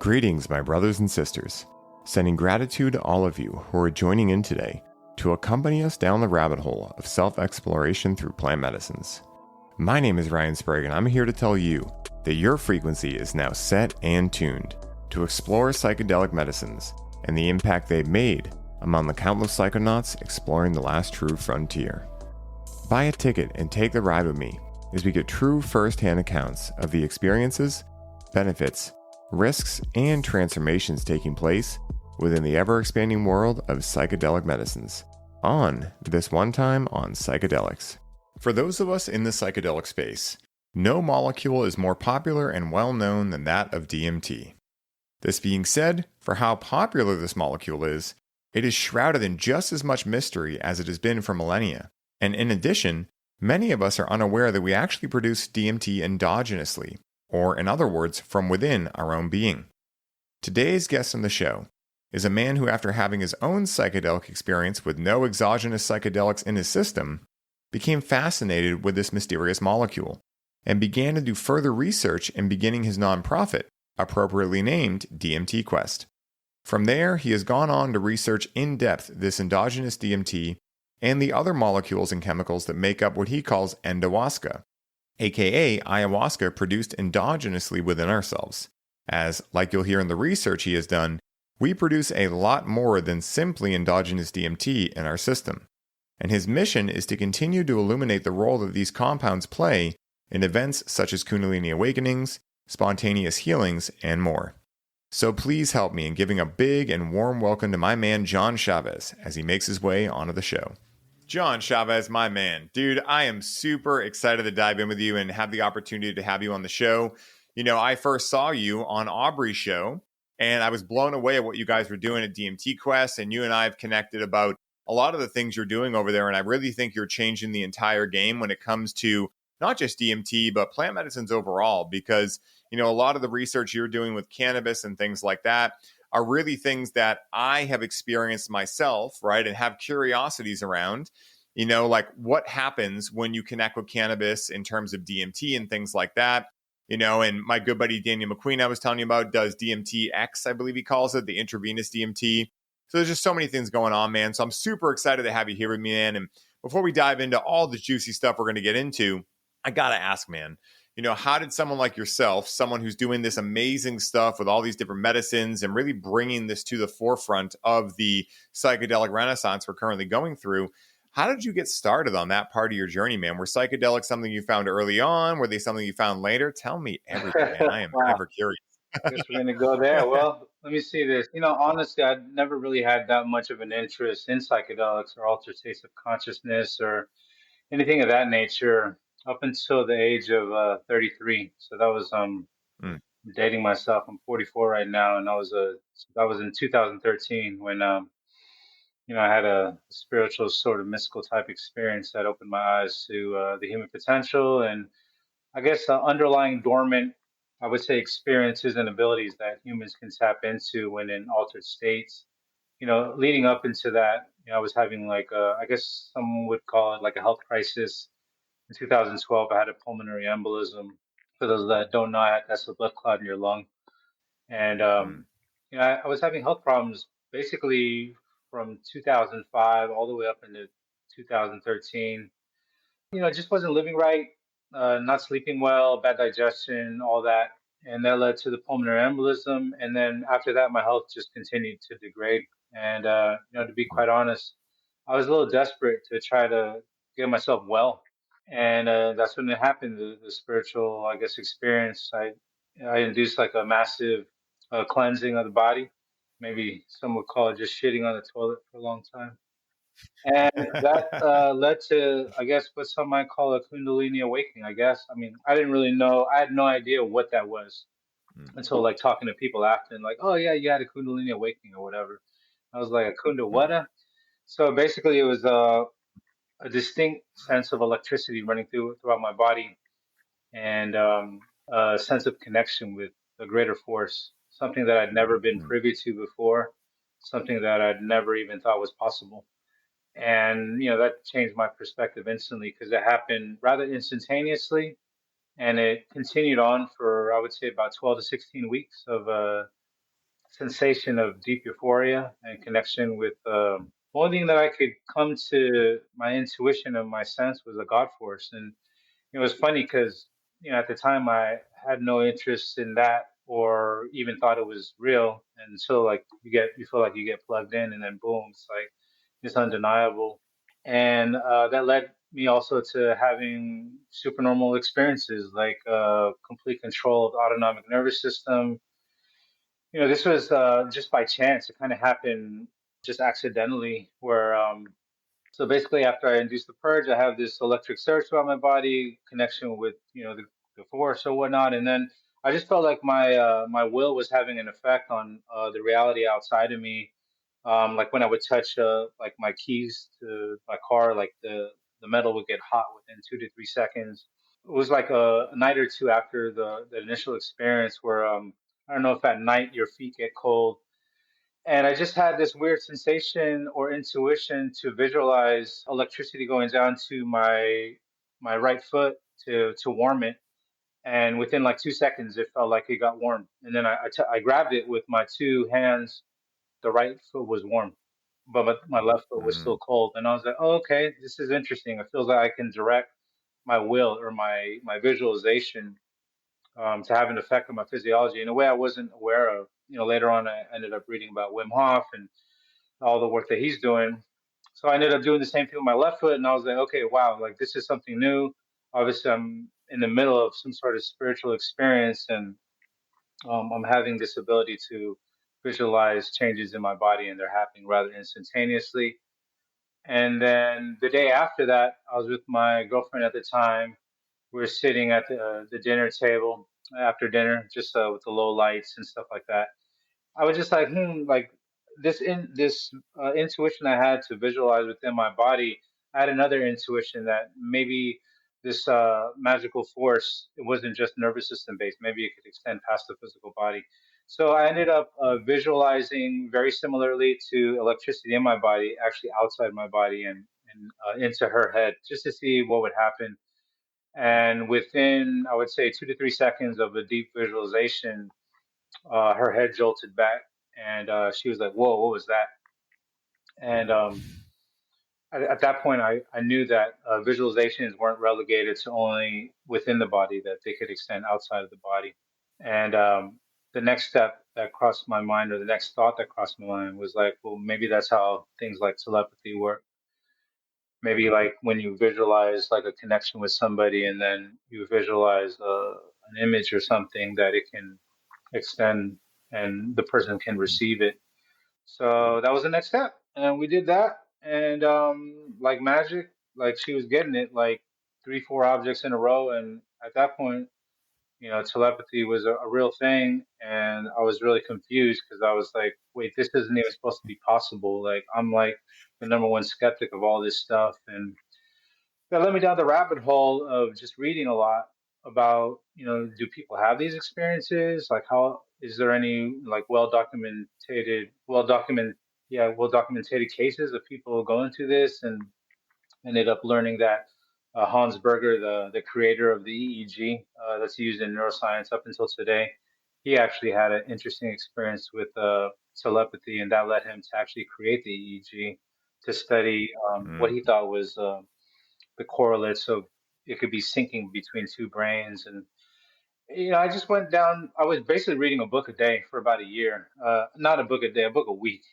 Greetings, my brothers and sisters. Sending gratitude to all of you who are joining in today to accompany us down the rabbit hole of self-exploration through plant medicines. My name is Ryan Sprague, and I'm here to tell you that your frequency is now set and tuned to explore psychedelic medicines and the impact they've made among the countless psychonauts exploring the last true frontier. Buy a ticket and take the ride with me as we get true first-hand accounts of the experiences, benefits, risks, and transformations taking place within the ever-expanding world of psychedelic medicines on This One Time on Psychedelics. For those of us in the psychedelic space, no molecule is more popular and well-known than that of DMT. This being said, for how popular this molecule is, it is shrouded in just as much mystery as it has been for millennia. And in addition, many of us are unaware that we actually produce DMT endogenously, or in other words, from within our own being. Today's guest on the show is a man who, after having his own psychedelic experience with no exogenous psychedelics in his system, became fascinated with this mysterious molecule and began to do further research in beginning his nonprofit, appropriately named DMT Quest. From there, he has gone on to research in depth this endogenous DMT and the other molecules and chemicals that make up what he calls Endohuasca, aka ayahuasca produced endogenously within ourselves. As, like you'll hear in the research he has done, we produce a lot more than simply endogenous DMT in our system. And his mission is to continue to illuminate the role that these compounds play in events such as Kundalini awakenings, spontaneous healings, and more. So please help me in giving a big and warm welcome to my man John Chavez as he makes his way onto the show. John Chavez, my man. Dude, I am super excited to dive in with you and have the opportunity to have you on the show. You know, I first saw you on Aubrey's show, and I was blown away at what you guys were doing at DMT Quest, and you and I have connected about a lot of the things you're doing over there, and I really think you're changing the entire game when it comes to not just DMT, but plant medicines overall, because, you know, a lot of the research you're doing with cannabis and things like that are really things that I have experienced myself, right, and have curiosities around, you know, like what happens when you connect with cannabis in terms of DMT and things like that, you know, and my good buddy Daniel McQueen I was telling you about does DMT X, I believe he calls it, the intravenous DMT. So there's just so many things going on, man. So I'm super excited to have you here with me, man. And before we dive into all the juicy stuff we're going to get into, I got to ask, man, you know, how did someone like yourself, someone who's doing this amazing stuff with all these different medicines and really bringing this to the forefront of the psychedelic renaissance we're currently going through, how did you get started on that part of your journey, man? Were psychedelics something you found early on? Were they something you found later? Tell me everything, man. I am Wow. ever curious. I guess we're going to go there. Well, let me see this. You know, honestly, I never really had that much of an interest in psychedelics or altered states of consciousness or anything of that nature up until the age of 33. So that was Mm, dating myself. I'm 44 right now, and that was in 2013 when you know, I had a spiritual sort of mystical type experience that opened my eyes to the human potential and I guess underlying dormant, I would say, experiences and abilities that humans can tap into when in altered states. You know, leading up into that, you know, I was having like I guess someone would call it like a health crisis. In 2012, I had a pulmonary embolism. For those that don't know, that's a blood clot in your lung. And, mm, you know, I was having health problems basically from 2005 all the way up into 2013. You know, I just wasn't living right, not sleeping well, bad digestion, all that. And that led to the pulmonary embolism. And then after that, my health just continued to degrade. And, you know, to be mm, quite honest, I was a little desperate to try to get myself well. And that's when it happened, the spiritual, I guess, experience. I induced like a massive cleansing of the body. Maybe some would call it just shitting on the toilet for a long time. And that led to, I guess, what some might call a Kundalini awakening, I guess. I mean, I didn't really know, I had no idea what that was mm, until like talking to people after and like, oh, yeah, you had a Kundalini awakening or whatever. I was like, a Kunda mm, what? So basically, it was a distinct sense of electricity running throughout my body and a sense of connection with a greater force, something that I'd never been mm, privy to before, something that I'd never even thought was possible. And, you know, that changed my perspective instantly because it happened rather instantaneously. And it continued on for, I would say, about 12 to 16 weeks of sensation of deep euphoria and connection with only thing that I could come to my intuition of my sense was a God force. And it was funny because, at the time I had no interest in that or even thought it was real until like you feel like you get plugged in and then boom, it's undeniable. And that led me also to having supernormal experiences like complete control of the autonomic nervous system. This was just by chance. It kind of happened just accidentally where so basically, after I induced the purge, I have this electric surge throughout my body, connection with the force or whatnot, and then I just felt like my will was having an effect on the reality outside of me. Like when I would touch like my keys to my car, like the metal would get hot within 2 to 3 seconds. It was like a night or two after the initial experience where I don't know if at night your feet get cold, and I just had this weird sensation or intuition to visualize electricity going down to my right foot to warm it. And within like 2 seconds, it felt like it got warm. And then I grabbed it with my two hands. The right foot was warm, but my left foot was Mm. still cold. And I was like, oh, okay, this is interesting. It feels like I can direct my will or my visualization to have an effect on my physiology in a way I wasn't aware of. Later on, I ended up reading about Wim Hof and all the work that he's doing. So I ended up doing the same thing with my left foot, and I was like, okay, wow, like this is something new. Obviously, I'm in the middle of some sort of spiritual experience, and I'm having this ability to visualize changes in my body, and they're happening rather instantaneously. And then the day after that, I was with my girlfriend at the time. We were sitting at the dinner table after dinner, just with the low lights and stuff like that. I was just like, like this intuition I had to visualize within my body. I had another intuition that maybe this magical force, it wasn't just nervous system based. Maybe it could extend past the physical body. So I ended up visualizing very similarly to electricity in my body, actually outside my body and into her head, just to see what would happen. And within, I would say, 2 to 3 seconds of a deep visualization, her head jolted back, and she was like, "Whoa, what was that?" And at that point, I knew that visualizations weren't relegated to only within the body; that they could extend outside of the body. And the next step that crossed my mind, or the next thought that crossed my mind, was like, "Well, maybe that's how things like telepathy work. Maybe like when you visualize like a connection with somebody, and then you visualize an image or something that it can extend, and the person can receive it." So that was the next step, and we did that, and like magic, like she was getting it, like 3, 4 objects in a row, and at that point, telepathy was a real thing, and I was really confused because I was like, wait, this isn't even supposed to be possible. Like I'm like the number one skeptic of all this stuff, and that led me down the rabbit hole of just reading a lot about, do people have these experiences? Like, how is there any like well documented cases of people going through this, and ended up learning that Hans Berger, the creator of the EEG that's used in neuroscience up until today, he actually had an interesting experience with telepathy, and that led him to actually create the EEG to study what Mm. he thought was the correlates of it could be syncing between two brains. And I just went down. I was basically reading a book a day for about a year. Not a book a day, a book a week.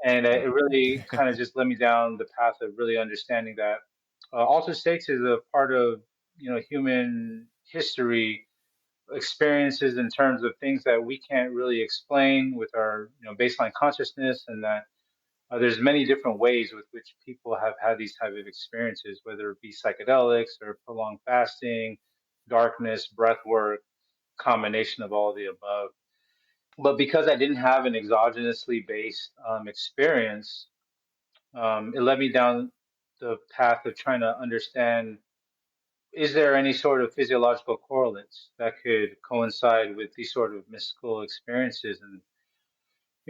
And it really kind of just led me down the path of really understanding that altered states is a part of human history experiences in terms of things that we can't really explain with our baseline consciousness, and that there's many different ways with which people have had these type of experiences, whether it be psychedelics or prolonged fasting, darkness, breath work, combination of all the above. But because I didn't have an exogenously based experience, it led me down the path of trying to understand, is there any sort of physiological correlates that could coincide with these sort of mystical experiences? And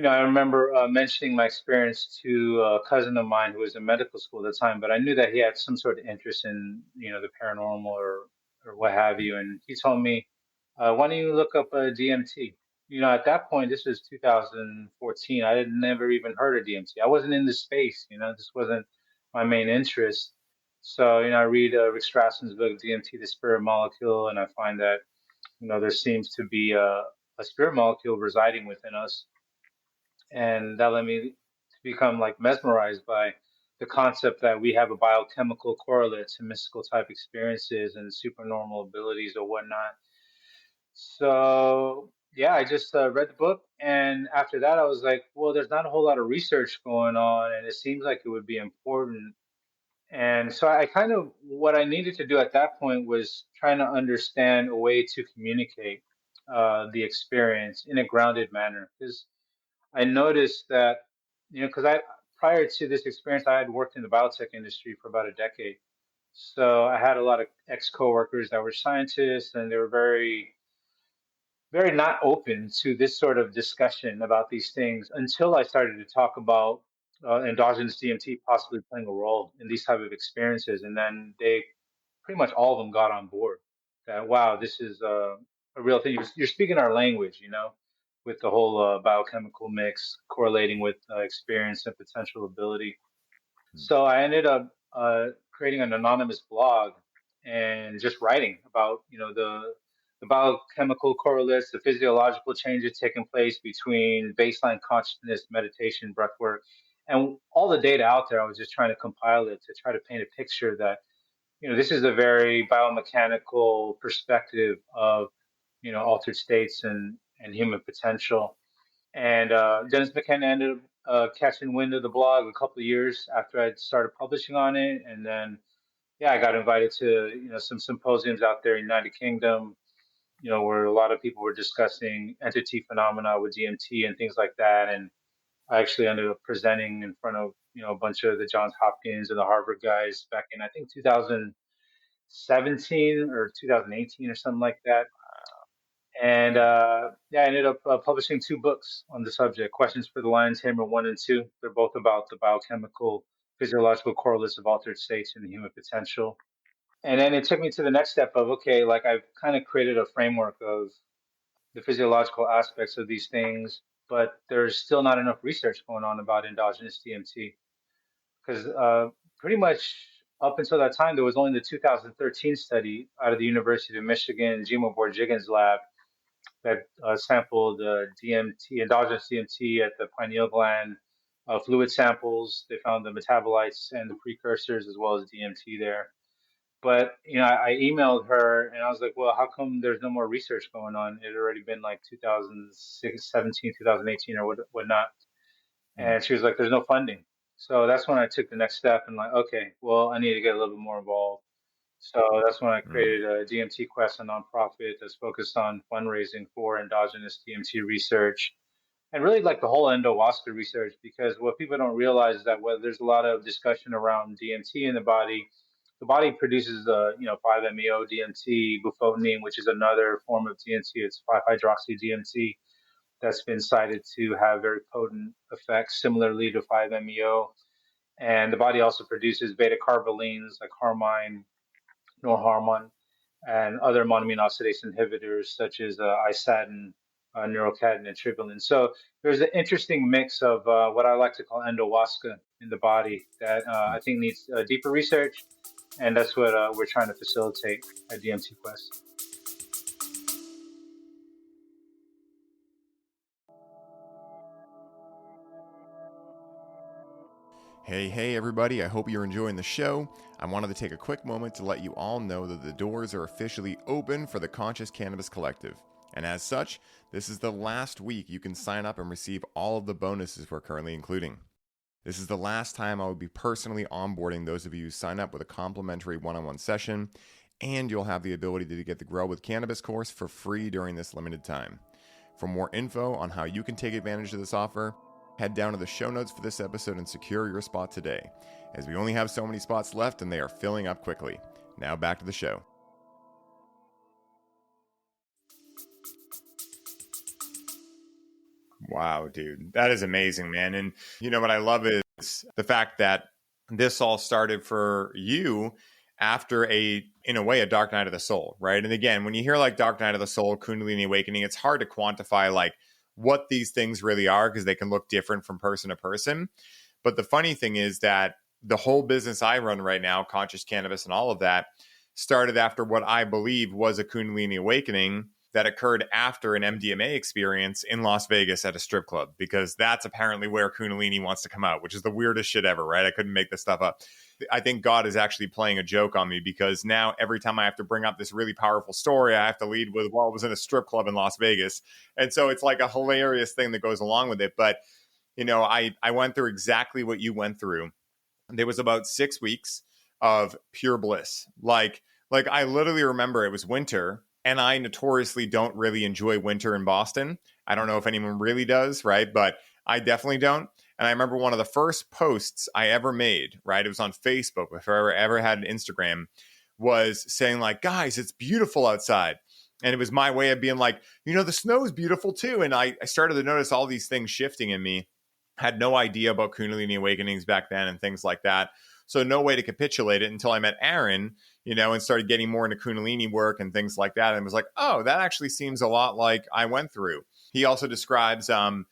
I remember mentioning my experience to a cousin of mine who was in medical school at the time, but I knew that he had some sort of interest in, the paranormal or what have you. And he told me, why don't you look up DMT? at that point, this was 2014. I had never even heard of DMT. I wasn't in the space, this wasn't my main interest. So, I read Rick Strassman's book, DMT, The Spirit Molecule, and I find that, there seems to be a spirit molecule residing within us. And that led me to become like mesmerized by the concept that we have a biochemical correlate to mystical type experiences and supernormal abilities or whatnot. So yeah, I just read the book, and after that, I was like, well, there's not a whole lot of research going on, and it seems like it would be important. And so I kind of what I needed to do at that point was trying to understand a way to communicate the experience in a grounded manner, because I noticed that, because I prior to this experience, I had worked in the biotech industry for about a decade. So I had a lot of ex-coworkers that were scientists, and they were very very not open to this sort of discussion about these things until I started to talk about endogenous DMT possibly playing a role in these type of experiences, and then they pretty much all of them got on board that wow, this is a real thing. You're speaking our language, with the whole biochemical mix correlating with experience and potential ability. So I ended up creating an anonymous blog and just writing about, the biochemical correlates, the physiological changes taking place between baseline consciousness, meditation, breath work, and all the data out there. I was just trying to compile it to try to paint a picture that, this is a very biomechanical perspective of, altered states and human potential. And Dennis McKenna ended up catching wind of the blog a couple of years after I'd started publishing on it. And then, yeah, I got invited to, some symposiums out there in the United Kingdom, where a lot of people were discussing entity phenomena with DMT and things like that. And I actually ended up presenting in front of, a bunch of the Johns Hopkins and the Harvard guys back in, I think, 2017 or 2018 or something like that. And yeah, I ended up publishing two books on the subject, Questions for the Lion's Tamer 1 and 2. They're both about the biochemical, physiological correlates of altered states and the human potential. And then it took me to the next step of, okay, like I've kind of created a framework of the physiological aspects of these things, but there's still not enough research going on about endogenous DMT. Because pretty much up until that time, there was only the 2013 study out of the University of Michigan, Jimo Borjigin's lab, that sampled DMT, endogenous DMT at the pineal gland, fluid samples. They found the metabolites and the precursors as well as DMT there. But I emailed her and I was like, well, how come there's no more research going on? It had already been like 2017, 2018 or whatnot. And she was like, there's no funding. So that's when I took the next step and like, okay, well, I need to get a little bit more involved. So that's when I created a DMT Quest, a nonprofit that's focused on fundraising for endogenous DMT research and really like the whole endowaska research, because what people don't realize is that whether there's a lot of discussion around DMT in the body produces 5-MeO DMT, bufotenine, which is another form of DMT. It's 5-hydroxy DMT that's been cited to have very potent effects similarly to 5-MeO. And the body also produces beta carbolines like harmine, norharmon, and other monoamine oxidase inhibitors such as isatin, neurocatin, and tribulin. So there's an interesting mix of what I like to call endowaska in the body that I think needs deeper research, and that's what we're trying to facilitate at DMT Quest. Hey, everybody, I hope you're enjoying the show. I wanted to take a quick moment to let you all know that the doors are officially open for the Conscious Cannabis Collective. And as such, this is the last week you can sign up and receive all of the bonuses we're currently including. This is the last time I will be personally onboarding those of you who sign up with a complimentary one-on-one session, and you'll have the ability to get the Grow with Cannabis course for free during this limited time. For more info on how you can take advantage of this offer, head down to the show notes for this episode and secure your spot today, as we only have so many spots left and they are filling up quickly. Now back to the show. Wow, dude. That is amazing, man. And what I love is the fact that this all started for you after in a way, a dark night of the soul, right? And again, when you hear like dark night of the soul, Kundalini awakening, it's hard to quantify like what these things really are because they can look different from person to person. But the funny thing is that the whole business I run right now, conscious cannabis and all of that, started after what I believe was a Kundalini awakening that occurred after an MDMA experience in Las Vegas at a strip club, because that's apparently where Kundalini wants to come out, which is the weirdest shit ever, right? I couldn't make this stuff up. I think God is actually playing a joke on me, because now every time I have to bring up this really powerful story, I have to lead with, well, it was in a strip club in Las Vegas. And so it's like a hilarious thing that goes along with it. But, I went through exactly what you went through. There was about 6 weeks of pure bliss. Like I literally remember it was winter, and I notoriously don't really enjoy winter in Boston. I don't know if anyone really does, right? But I definitely don't. And I remember one of the first posts I ever made, right? It was on Facebook before I ever had an Instagram, was saying like, guys, it's beautiful outside. And it was my way of being like, the snow is beautiful too. And I started to notice all these things shifting in me. Had no idea about Kundalini awakenings back then and things like that. So no way to capitulate it until I met Aaron, and started getting more into Kundalini work and things like that. And was like, oh, that actually seems a lot like I went through. He also describes a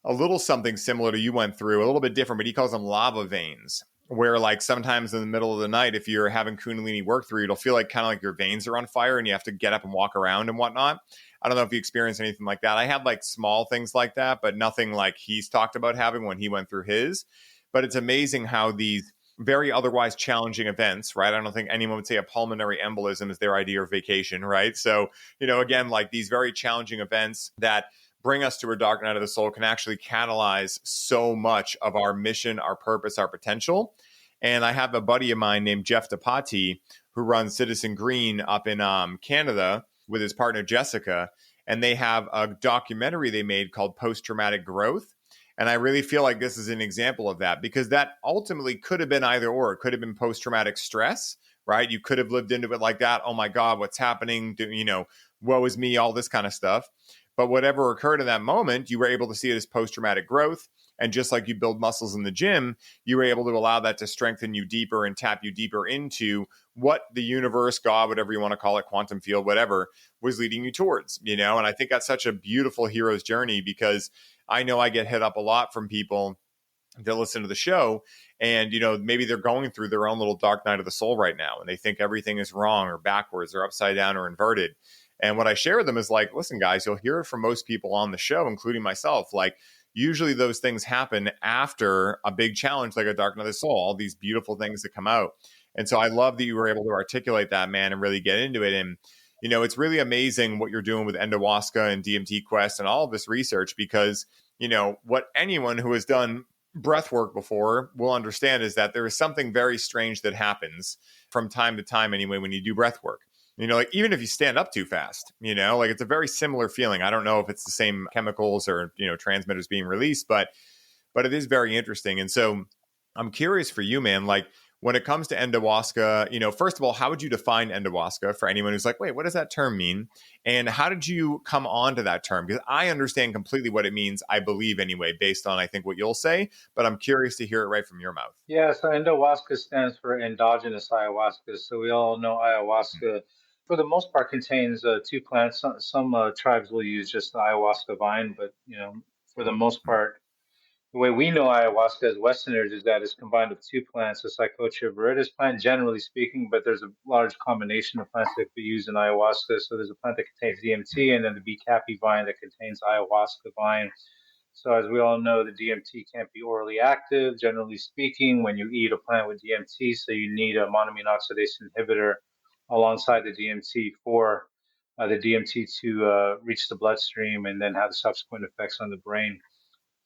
little something similar to you went through, a little bit different, but he calls them lava veins, where like sometimes in the middle of the night, if you're having Kundalini work through, it'll feel like kind of like your veins are on fire and you have to get up and walk around and whatnot. I don't know if you experienced anything like that. I had like small things like that, but nothing like he's talked about having when he went through his. But it's amazing how these very otherwise challenging events, right? I don't think anyone would say a pulmonary embolism is their idea of vacation, right? So, again, like these very challenging events that bring us to a dark night of the soul can actually catalyze so much of our mission, our purpose, our potential. And I have a buddy of mine named Jeff DePati who runs Citizen Green up in Canada with his partner Jessica, and they have a documentary they made called Post-Traumatic Growth. And I really feel like this is an example of that, because that ultimately could have been either or. It could have been post-traumatic stress, right? You could have lived into it like that. Oh my God, what's happening? Woe is me, all this kind of stuff. But whatever occurred in that moment, you were able to see it as post-traumatic growth. And just like you build muscles in the gym, you were able to allow that to strengthen you deeper and tap you deeper into what the universe, God, whatever you want to call it, quantum field, whatever, was leading you towards, And I think that's such a beautiful hero's journey, because I know I get hit up a lot from people that listen to the show and, maybe they're going through their own little dark night of the soul right now, and they think everything is wrong or backwards or upside down or inverted. And what I share with them is like, listen, guys, you'll hear it from most people on the show, including myself. Like, usually those things happen after a big challenge, like a dark night of the soul, all these beautiful things that come out. And so I love that you were able to articulate that, man, and really get into it. And, it's really amazing what you're doing with Endohuasca and DMT Quest and all of this research, because, what anyone who has done breath work before will understand is that there is something very strange that happens from time to time anyway when you do breath work. Like even if you stand up too fast, like it's a very similar feeling. I don't know if it's the same chemicals or, transmitters being released, but it is very interesting. And so I'm curious for you, man, like when it comes to Endohuasca, first of all, how would you define Endohuasca for anyone who's like, wait, what does that term mean? And how did you come on to that term? Because I understand completely what it means, I believe anyway, based on, I think, what you'll say, but I'm curious to hear it right from your mouth. Yeah, so Endohuasca stands for endogenous ayahuasca. So we all know ayahuasca, for the most part, contains two plants. Some tribes will use just the ayahuasca vine, but for the most part, the way we know ayahuasca as Westerners is that it's combined with two plants, a Psychotria viridis plant, generally speaking, but there's a large combination of plants that could be used in ayahuasca. So there's a plant that contains DMT, and then the B-cappy vine that contains ayahuasca vine. So as we all know, the DMT can't be orally active, generally speaking, when you eat a plant with DMT. So you need a monoamine oxidase inhibitor alongside the DMT for the DMT to reach the bloodstream and then have the subsequent effects on the brain.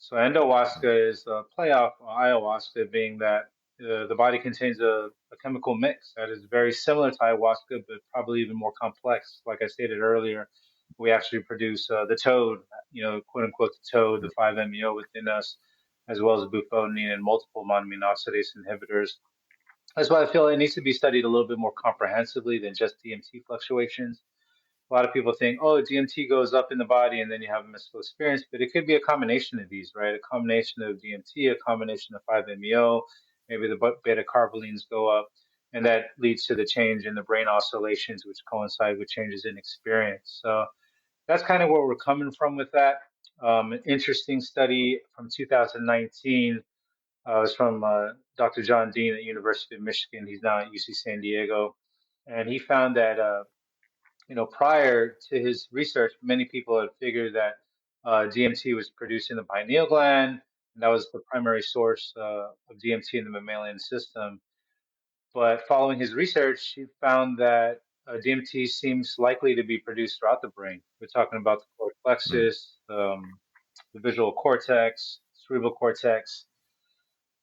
So endowaska is a play off ayahuasca, being that the body contains a chemical mix that is very similar to ayahuasca, but probably even more complex. Like I stated earlier, we actually produce the toad, quote unquote, the toad, the 5-MeO within us, as well as bufotenine and multiple monoamine oxidase inhibitors. That's why I feel it needs to be studied a little bit more comprehensively than just DMT fluctuations. A lot of people think, oh, DMT goes up in the body and then you have a mystical experience, but it could be a combination of these, right? A combination of DMT, a combination of 5-MeO, maybe the beta carbolines go up. And that leads to the change in the brain oscillations, which coincide with changes in experience. So that's kind of where we're coming from with that. An interesting study from 2019 was from Dr. John Dean at University of Michigan. He's now at UC San Diego, and he found that prior to his research, many people had figured that DMT was produced in the pineal gland, and that was the primary source of DMT in the mammalian system. But following his research, he found that DMT seems likely to be produced throughout the brain. We're talking about the cortex Mm. plexus, the visual cortex, cerebral cortex,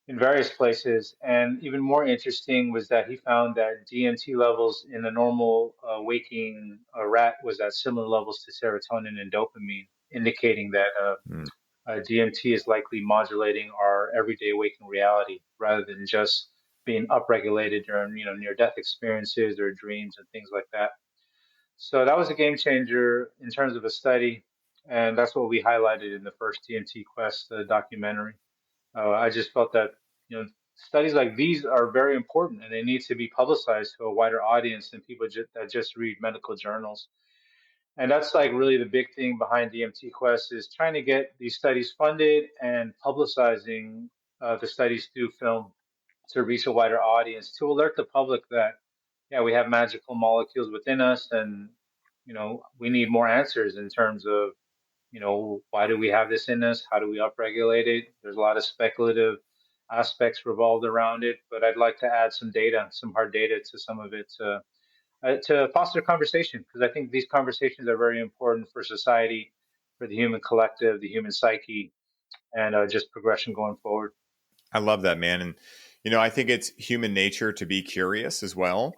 in various places. And even more interesting was that he found that DMT levels in a normal waking rat was at similar levels to serotonin and dopamine, indicating that Mm. DMT is likely modulating our everyday waking reality rather than just being upregulated during near-death experiences or dreams and things like that. So that was a game changer in terms of a study, and that's what we highlighted in the first DMT Quest documentary. I just felt that studies like these are very important and they need to be publicized to a wider audience than people that just read medical journals. And that's like really the big thing behind DMT Quest is trying to get these studies funded and publicizing the studies through film to reach a wider audience to alert the public that yeah, we have magical molecules within us, and we need more answers in terms of why do we have this in us? How do we upregulate it? There's a lot of speculative aspects revolved around it, but I'd like to add some data, some hard data to some of it to foster conversation, because I think these conversations are very important for society, for the human collective, the human psyche, and just progression going forward. I love that, man. And, I think it's human nature to be curious as well.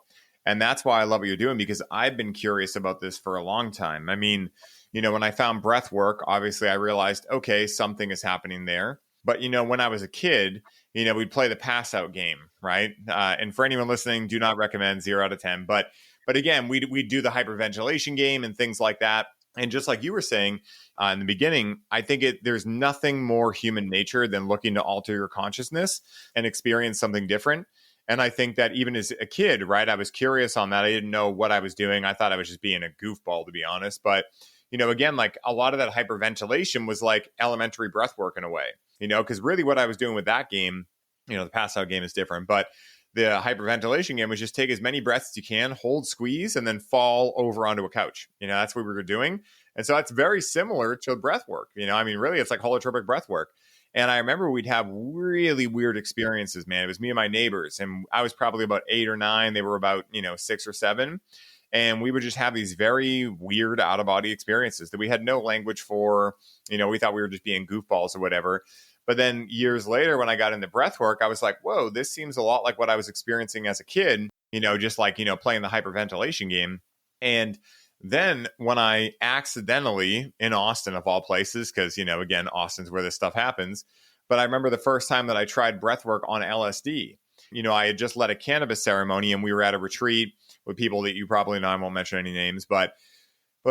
And that's why I love what you're doing, because I've been curious about this for a long time. I mean, when I found breath work, obviously I realized, okay, something is happening there. But, when I was a kid, we'd play the pass out game, right? And for anyone listening, do not recommend 0 out of 10. But again, we'd do the hyperventilation game and things like that. And just like you were saying in the beginning, I think there's nothing more human nature than looking to alter your consciousness and experience something different. And I think that even as a kid, right, I was curious on that. I didn't know what I was doing. I thought I was just being a goofball, to be honest. But, again, like a lot of that hyperventilation was like elementary breath work in a way, because really what I was doing with that game, the pass out game is different. But the hyperventilation game was just take as many breaths as you can, hold, squeeze, and then fall over onto a couch. That's what we were doing. And so that's very similar to breath work. Really, it's like holotropic breath work. And I remember we'd have really weird experiences, man. It was me and my neighbors, and I was probably about 8 or 9. They were about, 6 or 7. And we would just have these very weird out-of-body experiences that we had no language for. We thought we were just being goofballs or whatever. But then years later, when I got into breath work, I was like, whoa, this seems a lot like what I was experiencing as a kid, just like, playing the hyperventilation game. And then when I accidentally in Austin, of all places, because, again, Austin's where this stuff happens. But I remember the first time that I tried breath work on LSD. I had just led a cannabis ceremony and we were at a retreat with people that you probably know. I won't mention any names, but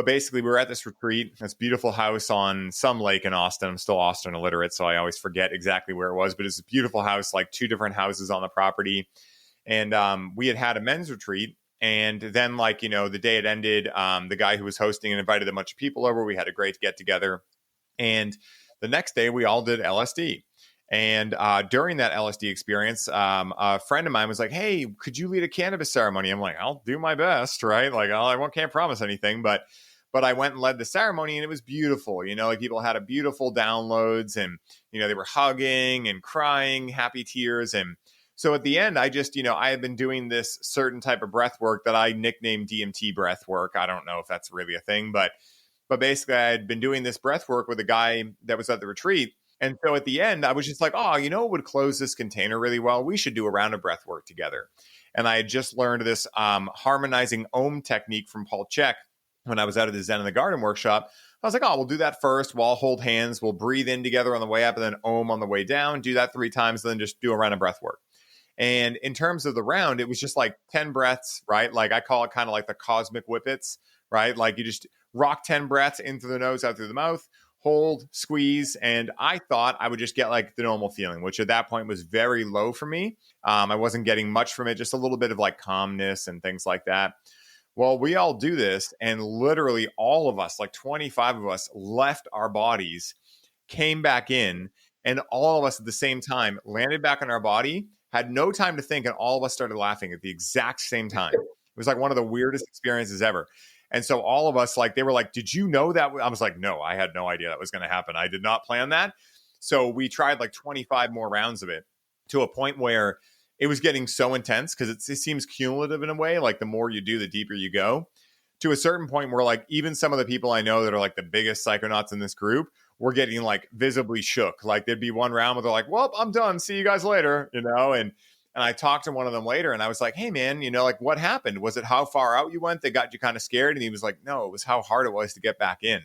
basically, we were at this retreat, this beautiful house on some lake in Austin. I'm still Austin illiterate, so I always forget exactly where it was. But it's a beautiful house, like 2 different houses on the property. And we had a men's retreat. And then, the day it ended, the guy who was hosting invited a bunch of people over. We had a great get together. And the next day, we all did LSD. And during that LSD experience, a friend of mine was like, hey, could you lead a cannabis ceremony? I'm like, I'll do my best, right? Like, can't promise anything, but I went and led the ceremony and it was beautiful. People had a beautiful downloads and, they were hugging and crying, happy tears. And so at the end, I just, I had been doing this certain type of breath work that I nicknamed DMT breath work. I don't know if that's really a thing, but basically I had been doing this breath work with a guy that was at the retreat. And so at the end, I was just like, oh, what would close this container really well? We should do a round of breath work together. And I had just learned this harmonizing Om technique from Paul Chek when I was out of the Zen in the Garden workshop. I was like, oh, we'll do that first. We'll all hold hands. We'll breathe in together on the way up and then Om on the way down. Do that 3 times, then just do a round of breath work. And in terms of the round, it was just like 10 breaths, right? Like I call it kind of like the cosmic whippets, right? Like you just rock 10 breaths in through the nose, out through the mouth. hold, squeeze. And I thought I would just get like the normal feeling, which at that point was very low for me. I wasn't getting much from it, just a little bit of like calmness and things like that. Well, we all do this, and literally all of us, like 25 of us, left our bodies, came back in, and all of us at the same time landed back on our body, had no time to think, and all of us started laughing at the exact same time. It was like one of the weirdest experiences ever. And so all of us, like, they were like, did you know that? I was like, no, I had no idea that was going to happen. I did not plan that. So we tried like 25 more rounds of it to a point where it was getting so intense because it seems cumulative in a way. Like the more you do, the deeper you go, to a certain point where like even some of the people I know that are like the biggest psychonauts in this group were getting like visibly shook. Like there'd be one round where they're like, well, I'm done. See you guys later, you know? And I talked to one of them later and I was like, hey man, you know, like what happened? Was it how far out you went that got you kind of scared? And he was like, no, it was how hard it was to get back in.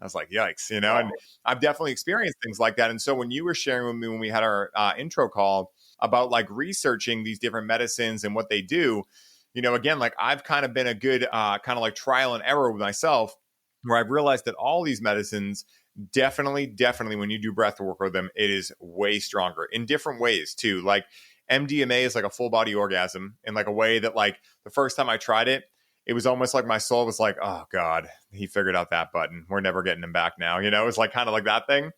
I was like, yikes, you know, and I've definitely experienced things like that. And so when you were sharing with me when we had our intro call about like researching these different medicines and what they do, you know, again, like I've kind of been a good kind of like trial and error with myself where I've realized that all these medicines definitely, when you do breath work with them, it is way stronger in different ways too. Like MDMA is like a full body orgasm in like a way that like the first time I tried it, it was almost like my soul was like, oh God, he figured out that button. We're never getting him back now. You know, it's like kind of like that thing.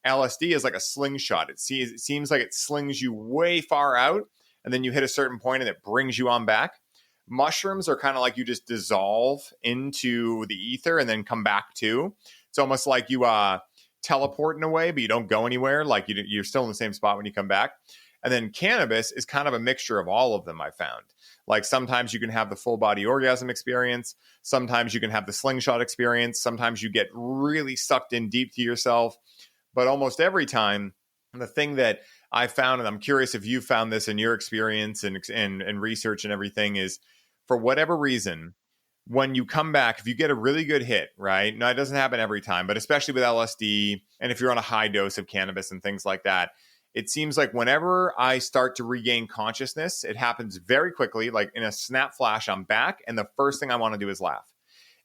LSD is like a slingshot. It seems like it slings you way far out and then you hit a certain point and it brings you on back. Mushrooms are kind of like you just dissolve into the ether and then come back to. It's almost like you teleport in a way, but you don't go anywhere. Like you're still in the same spot when you come back. And then cannabis is kind of a mixture of all of them, I found. Like sometimes you can have the full body orgasm experience. Sometimes you can have the slingshot experience. Sometimes you get really sucked in deep to yourself. But almost every time, the thing that I found, and I'm curious if you found this in your experience and research and everything, is for whatever reason, when you come back, if you get a really good hit, right? Now, it doesn't happen every time, but especially with LSD, and if you're on a high dose of cannabis and things like that, it seems like whenever I start to regain consciousness, it happens very quickly, like in a snap flash, I'm back. And the first thing I want to do is laugh.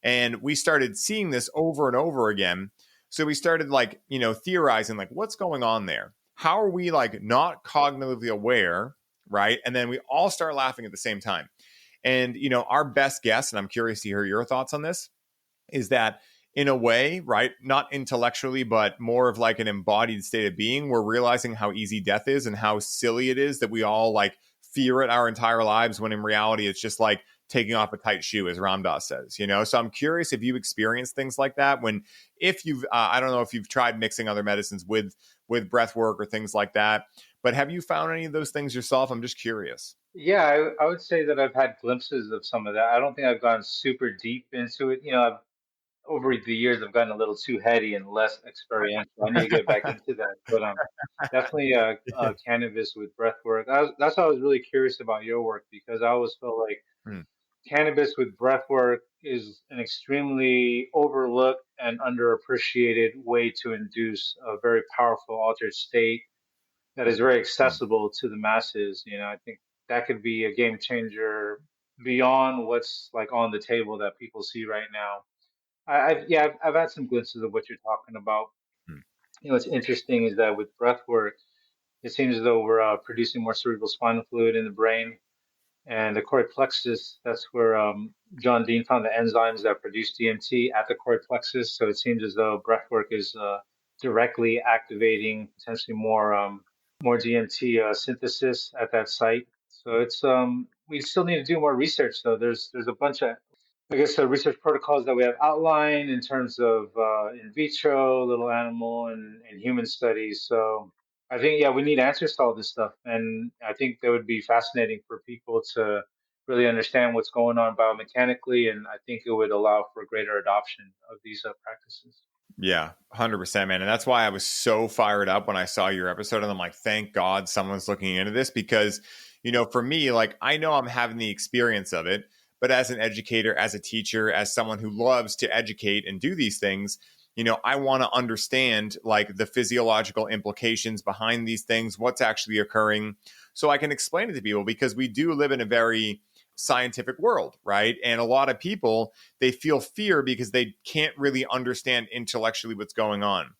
And we started seeing this over and over again. So we started like, you know, theorizing like what's going on there? How are we like not cognitively aware, right? And then we all start laughing at the same time. And, you know, our best guess, and I'm curious to hear your thoughts on this, is that in a way, right, not intellectually, but more of like an embodied state of being, we're realizing how easy death is and how silly it is that we all like fear it our entire lives when in reality, it's just like taking off a tight shoe, as Ram Dass says, you know? So I'm curious if you experience things like that if you've, I don't know if you've tried mixing other medicines with breath work or things like that, but have you found any of those things yourself? I'm just curious. Yeah, I would say that I've had glimpses of some of that. I don't think I've gone super deep into it. You know, over the years I've gotten a little too heady and less experiential. I need to get back into that, but definitely cannabis with breath work. That's why I was really curious about your work because I always felt like Hmm. cannabis with breath work is an extremely overlooked and underappreciated way to induce a very powerful altered state that is very Hmm. accessible to the masses. You know, I think that could be a game changer beyond what's like on the table that people see right now. I've had some glimpses of what you're talking about. Hmm. You know, what's interesting is that with breath work, it seems as though we're producing more cerebral spinal fluid in the brain, and the choroid plexus. That's where John Dean found the enzymes that produce DMT at the choroid plexus. So it seems as though breath work is directly activating potentially more DMT synthesis at that site. So it's we still need to do more research though. There's a bunch of I guess research protocols that we have outlined in terms of in vitro, little animal, and human studies. So I think, yeah, we need answers to all this stuff. And I think that would be fascinating for people to really understand what's going on biomechanically. And I think it would allow for greater adoption of these practices. Yeah, 100%, man. And that's why I was so fired up when I saw your episode. And I'm like, thank God someone's looking into this because, you know, for me, like, I know I'm having the experience of it, but as an educator, as a teacher, as someone who loves to educate and do these things, you know, I want to understand like the physiological implications behind these things, what's actually occurring, so I can explain it to people because we do live in a very scientific world, right? And a lot of people, they feel fear because they can't really understand intellectually what's going on.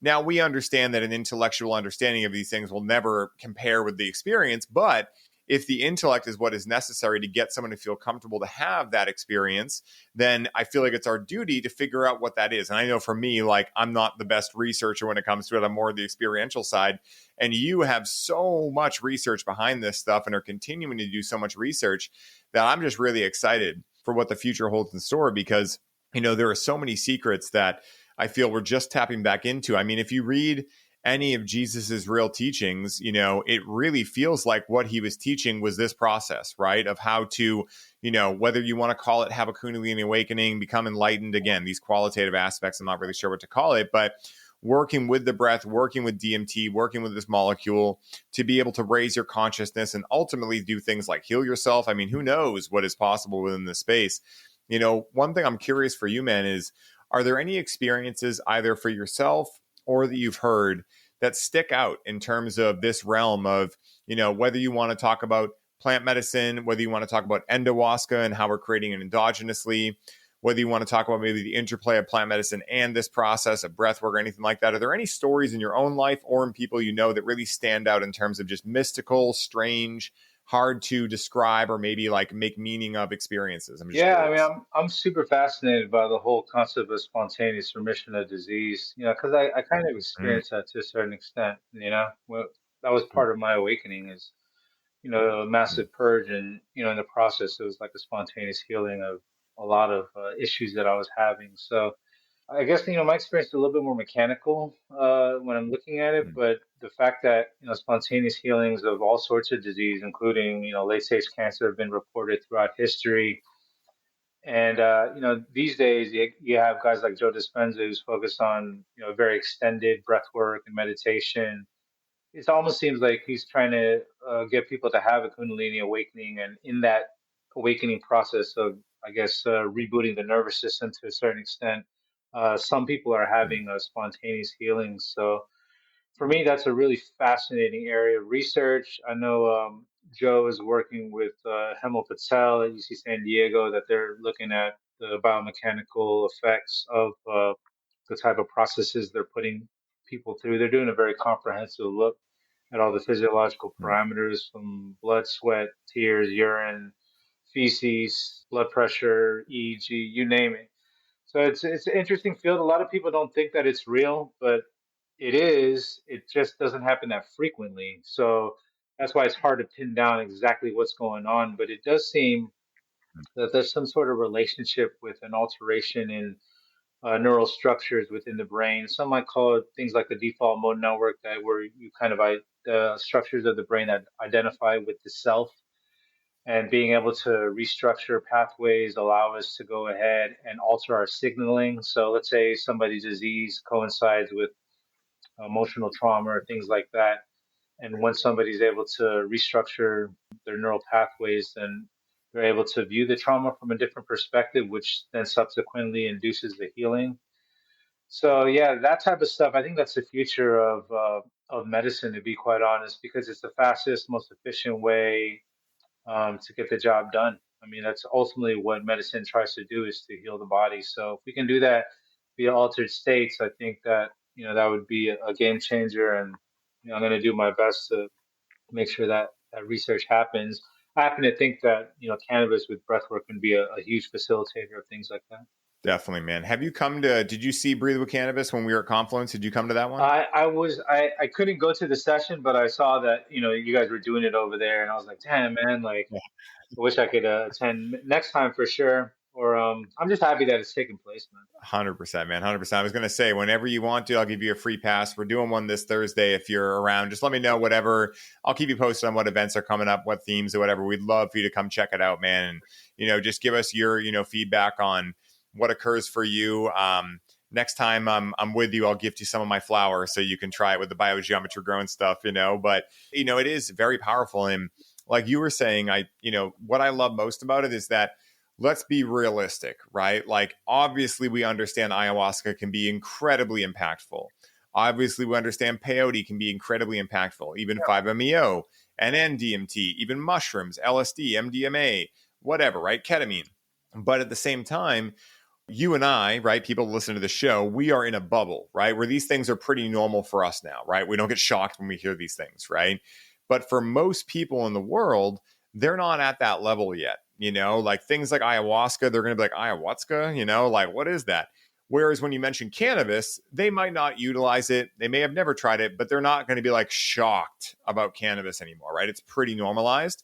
Now, we understand that an intellectual understanding of these things will never compare with the experience, but if the intellect is what is necessary to get someone to feel comfortable to have that experience, then I feel like it's our duty to figure out what that is. And I know for me, like, I'm not the best researcher when it comes to it. I'm more the experiential side. And you have so much research behind this stuff and are continuing to do so much research that I'm just really excited for what the future holds in store, because, there are so many secrets that I feel we're just tapping back into. I mean, if you read any of Jesus's real teachings, it really feels like what he was teaching was this process, right? Of how to, whether you want to call it, have a Kundalini awakening, become enlightened. Again, these qualitative aspects, I'm not really sure what to call it, but working with the breath, working with DMT, working with this molecule to be able to raise your consciousness and ultimately do things like heal yourself. I mean, who knows what is possible within this space? One thing I'm curious for you, man, is, are there any experiences either for yourself or that you've heard that stick out in terms of this realm of, whether you want to talk about plant medicine, whether you want to talk about Endohuasca and how we're creating it endogenously, whether you want to talk about maybe the interplay of plant medicine and this process of breath work or anything like that? Are there any stories in your own life or in people that really stand out in terms of just mystical, strange, hard to describe, or maybe like make meaning of experiences? I'm just curious. I mean, I'm super fascinated by the whole concept of spontaneous remission of disease. Because I kind of Mm, experienced that to a certain extent. Well, that was part of my awakening is a mm, massive purge, and in the process, it was like a spontaneous healing of a lot of issues that I was having. So I guess my experience is a little bit more mechanical when I'm looking at it, mm, but the fact that spontaneous healings of all sorts of disease, including late stage cancer, have been reported throughout history. And these days you have guys like Joe Dispenza who's focused on very extended breath work and meditation. It almost seems like he's trying to get people to have a Kundalini awakening, and in that awakening process of, I guess, rebooting the nervous system to a certain extent, some people are mm, having a spontaneous healing. So for me, that's a really fascinating area of research. I know Joe is working with Hemel Patel at UC San Diego, that they're looking at the biomechanical effects of the type of processes they're putting people through. They're doing a very comprehensive look at all the physiological mm. parameters from blood, sweat, tears, urine, feces, blood pressure, EEG, you name it. So it's an interesting field. A lot of people don't think that it's real, but it is. It just doesn't happen that frequently. So that's why it's hard to pin down exactly what's going on. But it does seem that there's some sort of relationship with an alteration in neural structures within the brain. Some might call it things like the default mode network, that where you kind of the structures of the brain that identify with the self, and being able to restructure pathways allow us to go ahead and alter our signaling. So let's say somebody's disease coincides with emotional trauma or things like that. And when somebody's able to restructure their neural pathways, then they're able to view the trauma from a different perspective, which then subsequently induces the healing. So yeah, that type of stuff. I think that's the future of medicine, to be quite honest, because it's the fastest, most efficient way to get the job done. I mean, that's ultimately what medicine tries to do, is to heal the body. So if we can do that via altered states, I think that that would be a game changer. And I'm going to do my best to make sure that that research happens. I happen to think that cannabis with breathwork can be a huge facilitator of things like that. Definitely, man. Did you see Breathe with Cannabis when we were at Confluence? Did you come to that one? I couldn't go to the session, but I saw that you guys were doing it over there, and I was like, damn man, like I wish I could attend next time for sure. Or I'm just happy that it's taking place, man. 100%, man. 100%. I was going to say, whenever you want to, I'll give you a free pass. We're doing one this Thursday. If you're around, just let me know, whatever. I'll keep you posted on what events are coming up, what themes or whatever. We'd love for you to come check it out, man. And, just give us your, feedback on what occurs for you. Next time I'm with you, I'll gift you some of my flour so you can try it with the biogeometry grown stuff, but it is very powerful. And like you were saying, what I love most about it is that, let's be realistic, right? Like, obviously, we understand ayahuasca can be incredibly impactful. Obviously, we understand peyote can be incredibly impactful, even 5-MeO, and DMT, even mushrooms, LSD, MDMA. whatever, right? Ketamine. But at the same time, you and I, right, people listen to the show, we are in a bubble, right, where these things are pretty normal for us now, right? We don't get shocked when we hear these things, right? But for most people in the world, they're not at that level yet. Like things like ayahuasca, they're going to be like, ayahuasca, like, what is that? Whereas when you mention cannabis, they might not utilize it. They may have never tried it, but they're not going to be like shocked about cannabis anymore, right? It's pretty normalized.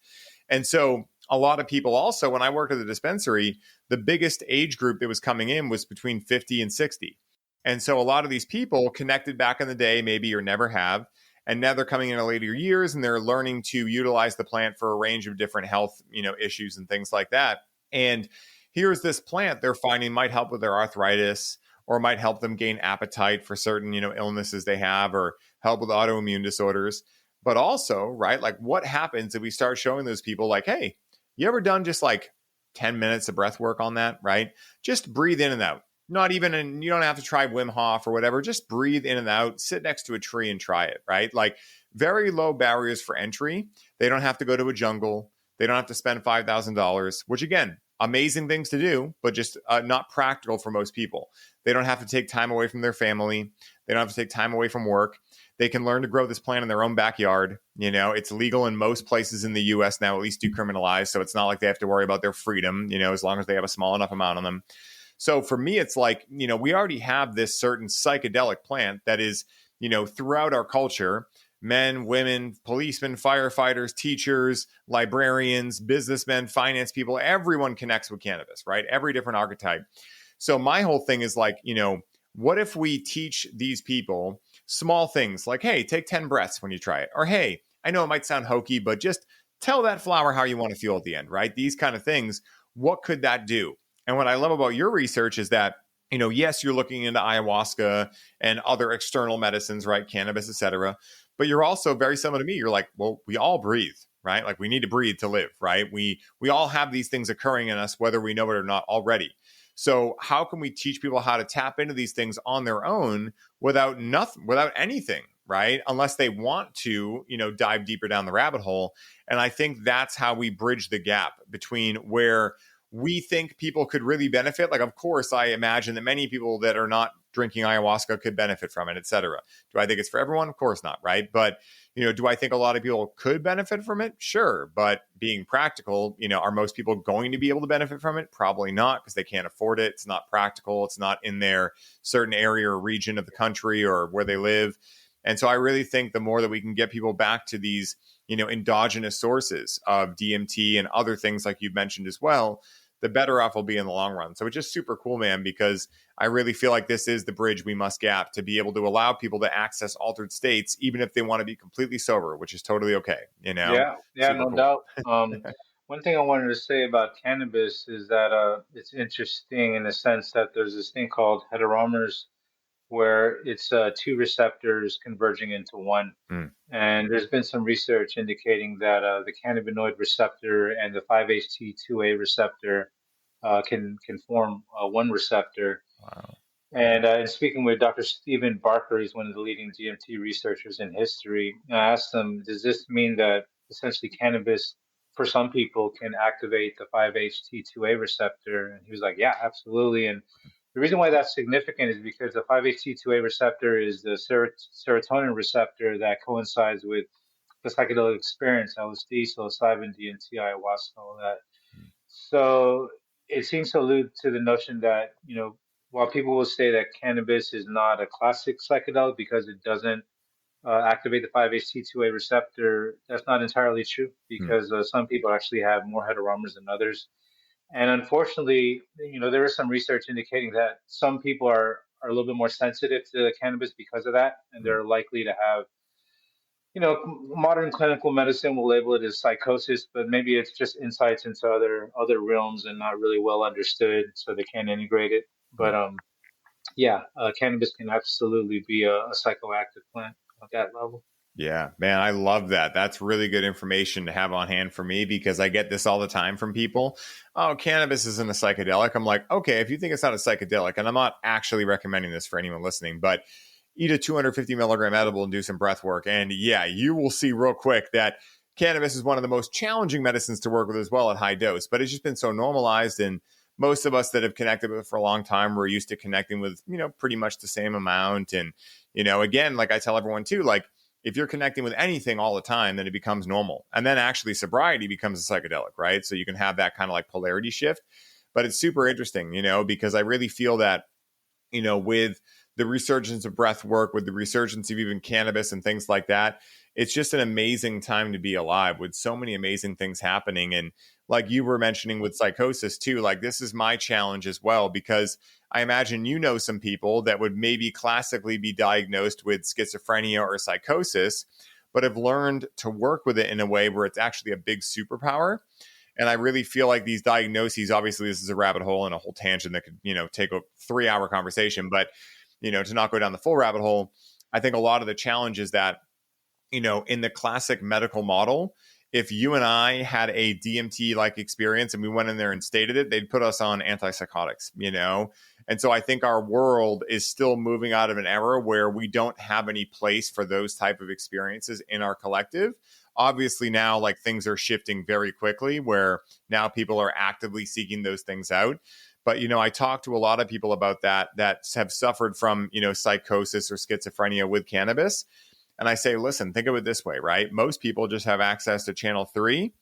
And so a lot of people also, when I worked at the dispensary, the biggest age group that was coming in was between 50 and 60. And so a lot of these people connected back in the day, maybe or never have, and now they're coming in later years and they're learning to utilize the plant for a range of different health, issues and things like that. And here's this plant they're finding might help with their arthritis or might help them gain appetite for certain, illnesses they have or help with autoimmune disorders. But also, right, like what happens if we start showing those people like, hey, you ever done just like 10 minutes of breath work on that, right? Just breathe in and out. Not even, and you don't have to try Wim Hof or whatever. Just breathe in and out, sit next to a tree and try it, right? Like very low barriers for entry. They don't have to go to a jungle. They don't have to spend $5,000, which again, amazing things to do, but just not practical for most people. They don't have to take time away from their family. They don't have to take time away from work. They can learn to grow this plant in their own backyard. It's legal in most places in the US now, at least decriminalized. So it's not like they have to worry about their freedom, as long as they have a small enough amount on them. So for me, it's like, we already have this certain psychedelic plant that is, throughout our culture, men, women, policemen, firefighters, teachers, librarians, businessmen, finance people, everyone connects with cannabis, right? Every different archetype. So my whole thing is like, what if we teach these people small things like, hey, take 10 breaths when you try it. Or, hey, I know it might sound hokey, but just tell that flower how you want to feel at the end, right? These kind of things. What could that do? And what I love about your research is that, yes, you're looking into ayahuasca and other external medicines, right? Cannabis, et cetera. But you're also very similar to me. You're like, well, we all breathe, right? Like we need to breathe to live, right? We all have these things occurring in us, whether we know it or not already. So how can we teach people how to tap into these things on their own without anything, right? Unless they want to, dive deeper down the rabbit hole. And I think that's how we bridge the gap between where we think people could really benefit. Like, of course, I imagine that many people that are not drinking ayahuasca could benefit from it, et cetera. Do I think it's for everyone? Of course not, right? But, do I think a lot of people could benefit from it? Sure. But being practical, are most people going to be able to benefit from it? Probably not, because they can't afford it. It's not practical. It's not in their certain area or region of the country or where they live. And so I really think the more that we can get people back to these, endogenous sources of DMT and other things like you've mentioned as well, the better off we'll be in the long run. So it's just super cool, man, because I really feel like this is the bridge we must gap to be able to allow people to access altered states, even if they want to be completely sober, which is totally okay. Yeah, Super no cool. doubt. One thing I wanted to say about cannabis is that it's interesting in the sense that there's this thing called heteromerase, where it's two receptors converging into one. Mm. And there's been some research indicating that the cannabinoid receptor and the 5-HT2A receptor can form one receptor. Wow. And in speaking with Dr. Stephen Barker, he's one of the leading DMT researchers in history, I asked him, does this mean that essentially cannabis, for some people, can activate the 5-HT2A receptor? And he was like, yeah, absolutely. And the reason why that's significant is because the 5-HT2A receptor is the serotonin receptor that coincides with the psychedelic experience, LSD, psilocybin, DMT, ayahuasca, all that. So it seems to allude to the notion that, while people will say that cannabis is not a classic psychedelic because it doesn't activate the 5-HT2A receptor, that's not entirely true because some people actually have more heteromerase than others. And unfortunately, there is some research indicating that some people are a little bit more sensitive to cannabis because of that, and they're likely to have, modern clinical medicine will label it as psychosis, but maybe it's just insights into other realms and not really well understood, so they can't integrate it. But cannabis can absolutely be a psychoactive plant at that level. Yeah, man, I love that. That's really good information to have on hand for me because I get this all the time from people. Oh, cannabis isn't a psychedelic. I'm like, okay, if you think it's not a psychedelic, and I'm not actually recommending this for anyone listening, but eat a 250 milligram edible and do some breath work. And yeah, you will see real quick that cannabis is one of the most challenging medicines to work with as well at high dose, but it's just been so normalized. And most of us that have connected with it for a long time, we're used to connecting with, pretty much the same amount. And, again, like I tell everyone too, like if you're connecting with anything all the time, then it becomes normal. And then actually sobriety becomes a psychedelic, right? So you can have that kind of like polarity shift. But it's super interesting, because I really feel that, with the resurgence of breath work, with the resurgence of even cannabis and things like that, it's just an amazing time to be alive with so many amazing things happening. And like you were mentioning with psychosis too, like this is my challenge as well, because I imagine some people that would maybe classically be diagnosed with schizophrenia or psychosis, but have learned to work with it in a way where it's actually a big superpower. And I really feel like these diagnoses, obviously this is a rabbit hole and a whole tangent that could, take a 3-hour conversation, but, to not go down the full rabbit hole, I think a lot of the challenges that, in the classic medical model, if you and I had a DMT like experience and we went in there and stated it, they'd put us on antipsychotics, And so I think our world is still moving out of an era where we don't have any place for those type of experiences in our collective. Obviously now, like things are shifting very quickly where now people are actively seeking those things out. But, I talk to a lot of people about that have suffered from, psychosis or schizophrenia with cannabis. And I say, listen, think of it this way, right? Most people just have access to channel 3.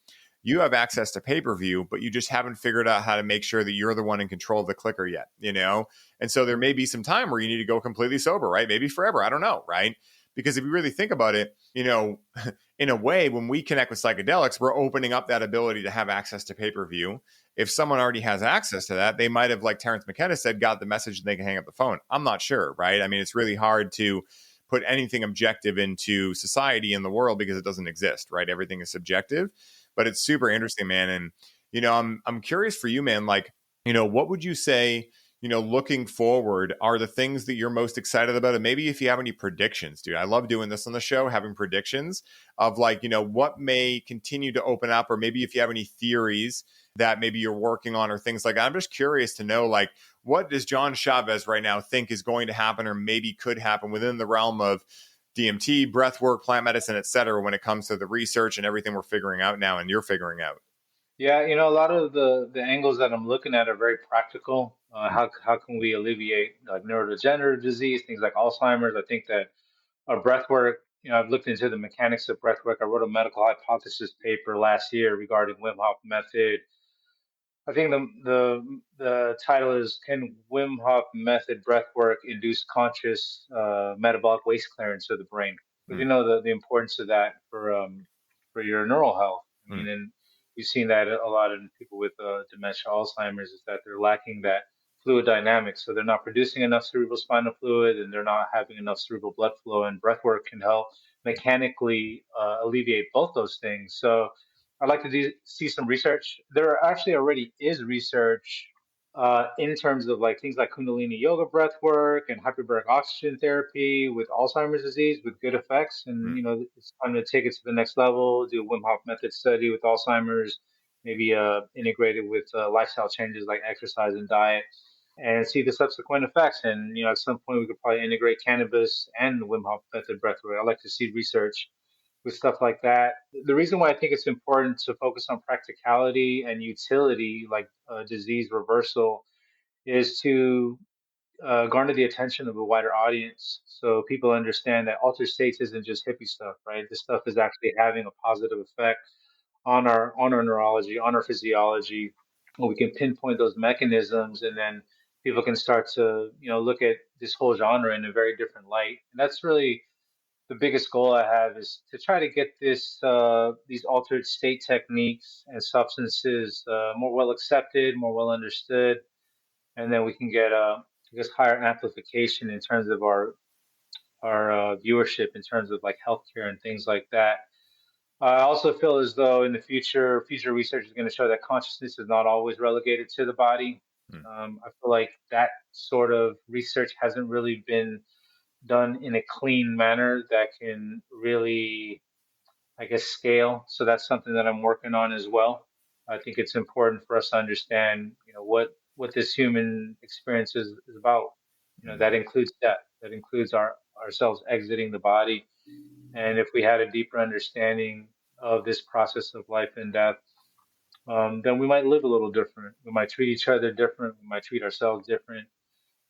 You have access to pay-per-view, but you just haven't figured out how to make sure that you're the one in control of the clicker yet, And so there may be some time where you need to go completely sober, right? Maybe forever. I don't know, right? Because if you really think about it, in a way, when we connect with psychedelics, we're opening up that ability to have access to pay-per-view. If someone already has access to that, they might have, like Terrence McKenna said, got the message and they can hang up the phone. I'm not sure, right? I mean, it's really hard to put anything objective into society in the world because it doesn't exist, right? Everything is subjective, but it's super interesting, man. And, I'm curious for you, man, like, what would you say, looking forward are the things that you're most excited about? And maybe if you have any predictions, dude, I love doing this on the show, having predictions of like, what may continue to open up, or maybe if you have any theories that maybe you're working on or things like that. I'm just curious to know, like, what does John Chavez right now think is going to happen or maybe could happen within the realm of DMT, breathwork, plant medicine, et cetera, when it comes to the research and everything we're figuring out now and you're figuring out? Yeah, a lot of the angles that I'm looking at are very practical. How can we alleviate like neurodegenerative disease, things like Alzheimer's? I think that our breath work, I've looked into the mechanics of breath work. I wrote a medical hypothesis paper last year regarding Wim Hof method. I think the title is Can Wim Hof Method Breathwork Induce Conscious Metabolic Waste Clearance of the Brain? Because Mm, the importance of that for your neural health. I mm, mean, and we've seen that a lot in people with dementia, Alzheimer's, is that they're lacking that fluid dynamics. So they're not producing enough cerebral spinal fluid, and they're not having enough cerebral blood flow. And breathwork can help mechanically alleviate both those things. So I'd like to see some research. There actually already is research in terms of like things like Kundalini yoga breath work and hyperbaric oxygen therapy with Alzheimer's disease with good effects. And, mm. it's time to take it to the next level, do a Wim Hof method study with Alzheimer's, maybe integrate it with lifestyle changes like exercise and diet and see the subsequent effects. And, at some point we could probably integrate cannabis and the Wim Hof method breath work. I'd like to see research with stuff like that. The reason why I think it's important to focus on practicality and utility, like disease reversal, is to garner the attention of a wider audience, so people understand that altered states isn't just hippie stuff, right? This stuff is actually having a positive effect on our neurology, on our physiology. We can pinpoint those mechanisms, and then people can start to look at this whole genre in a very different light. And that's really the biggest goal I have, is to try to get these altered state techniques and substances more well accepted, more well understood, and then we can get I guess higher amplification in terms of our viewership in terms of like healthcare and things like that. I also feel as though in the future research is going to show that consciousness is not always relegated to the body. Mm. I feel like that sort of research hasn't really been done in a clean manner that can really, I guess, scale. So that's something that I'm working on as well. I think it's important for us to understand, what this human experience is about. That includes death. That includes ourselves exiting the body. And if we had a deeper understanding of this process of life and death, then we might live a little different. We might treat each other different. We might treat ourselves different,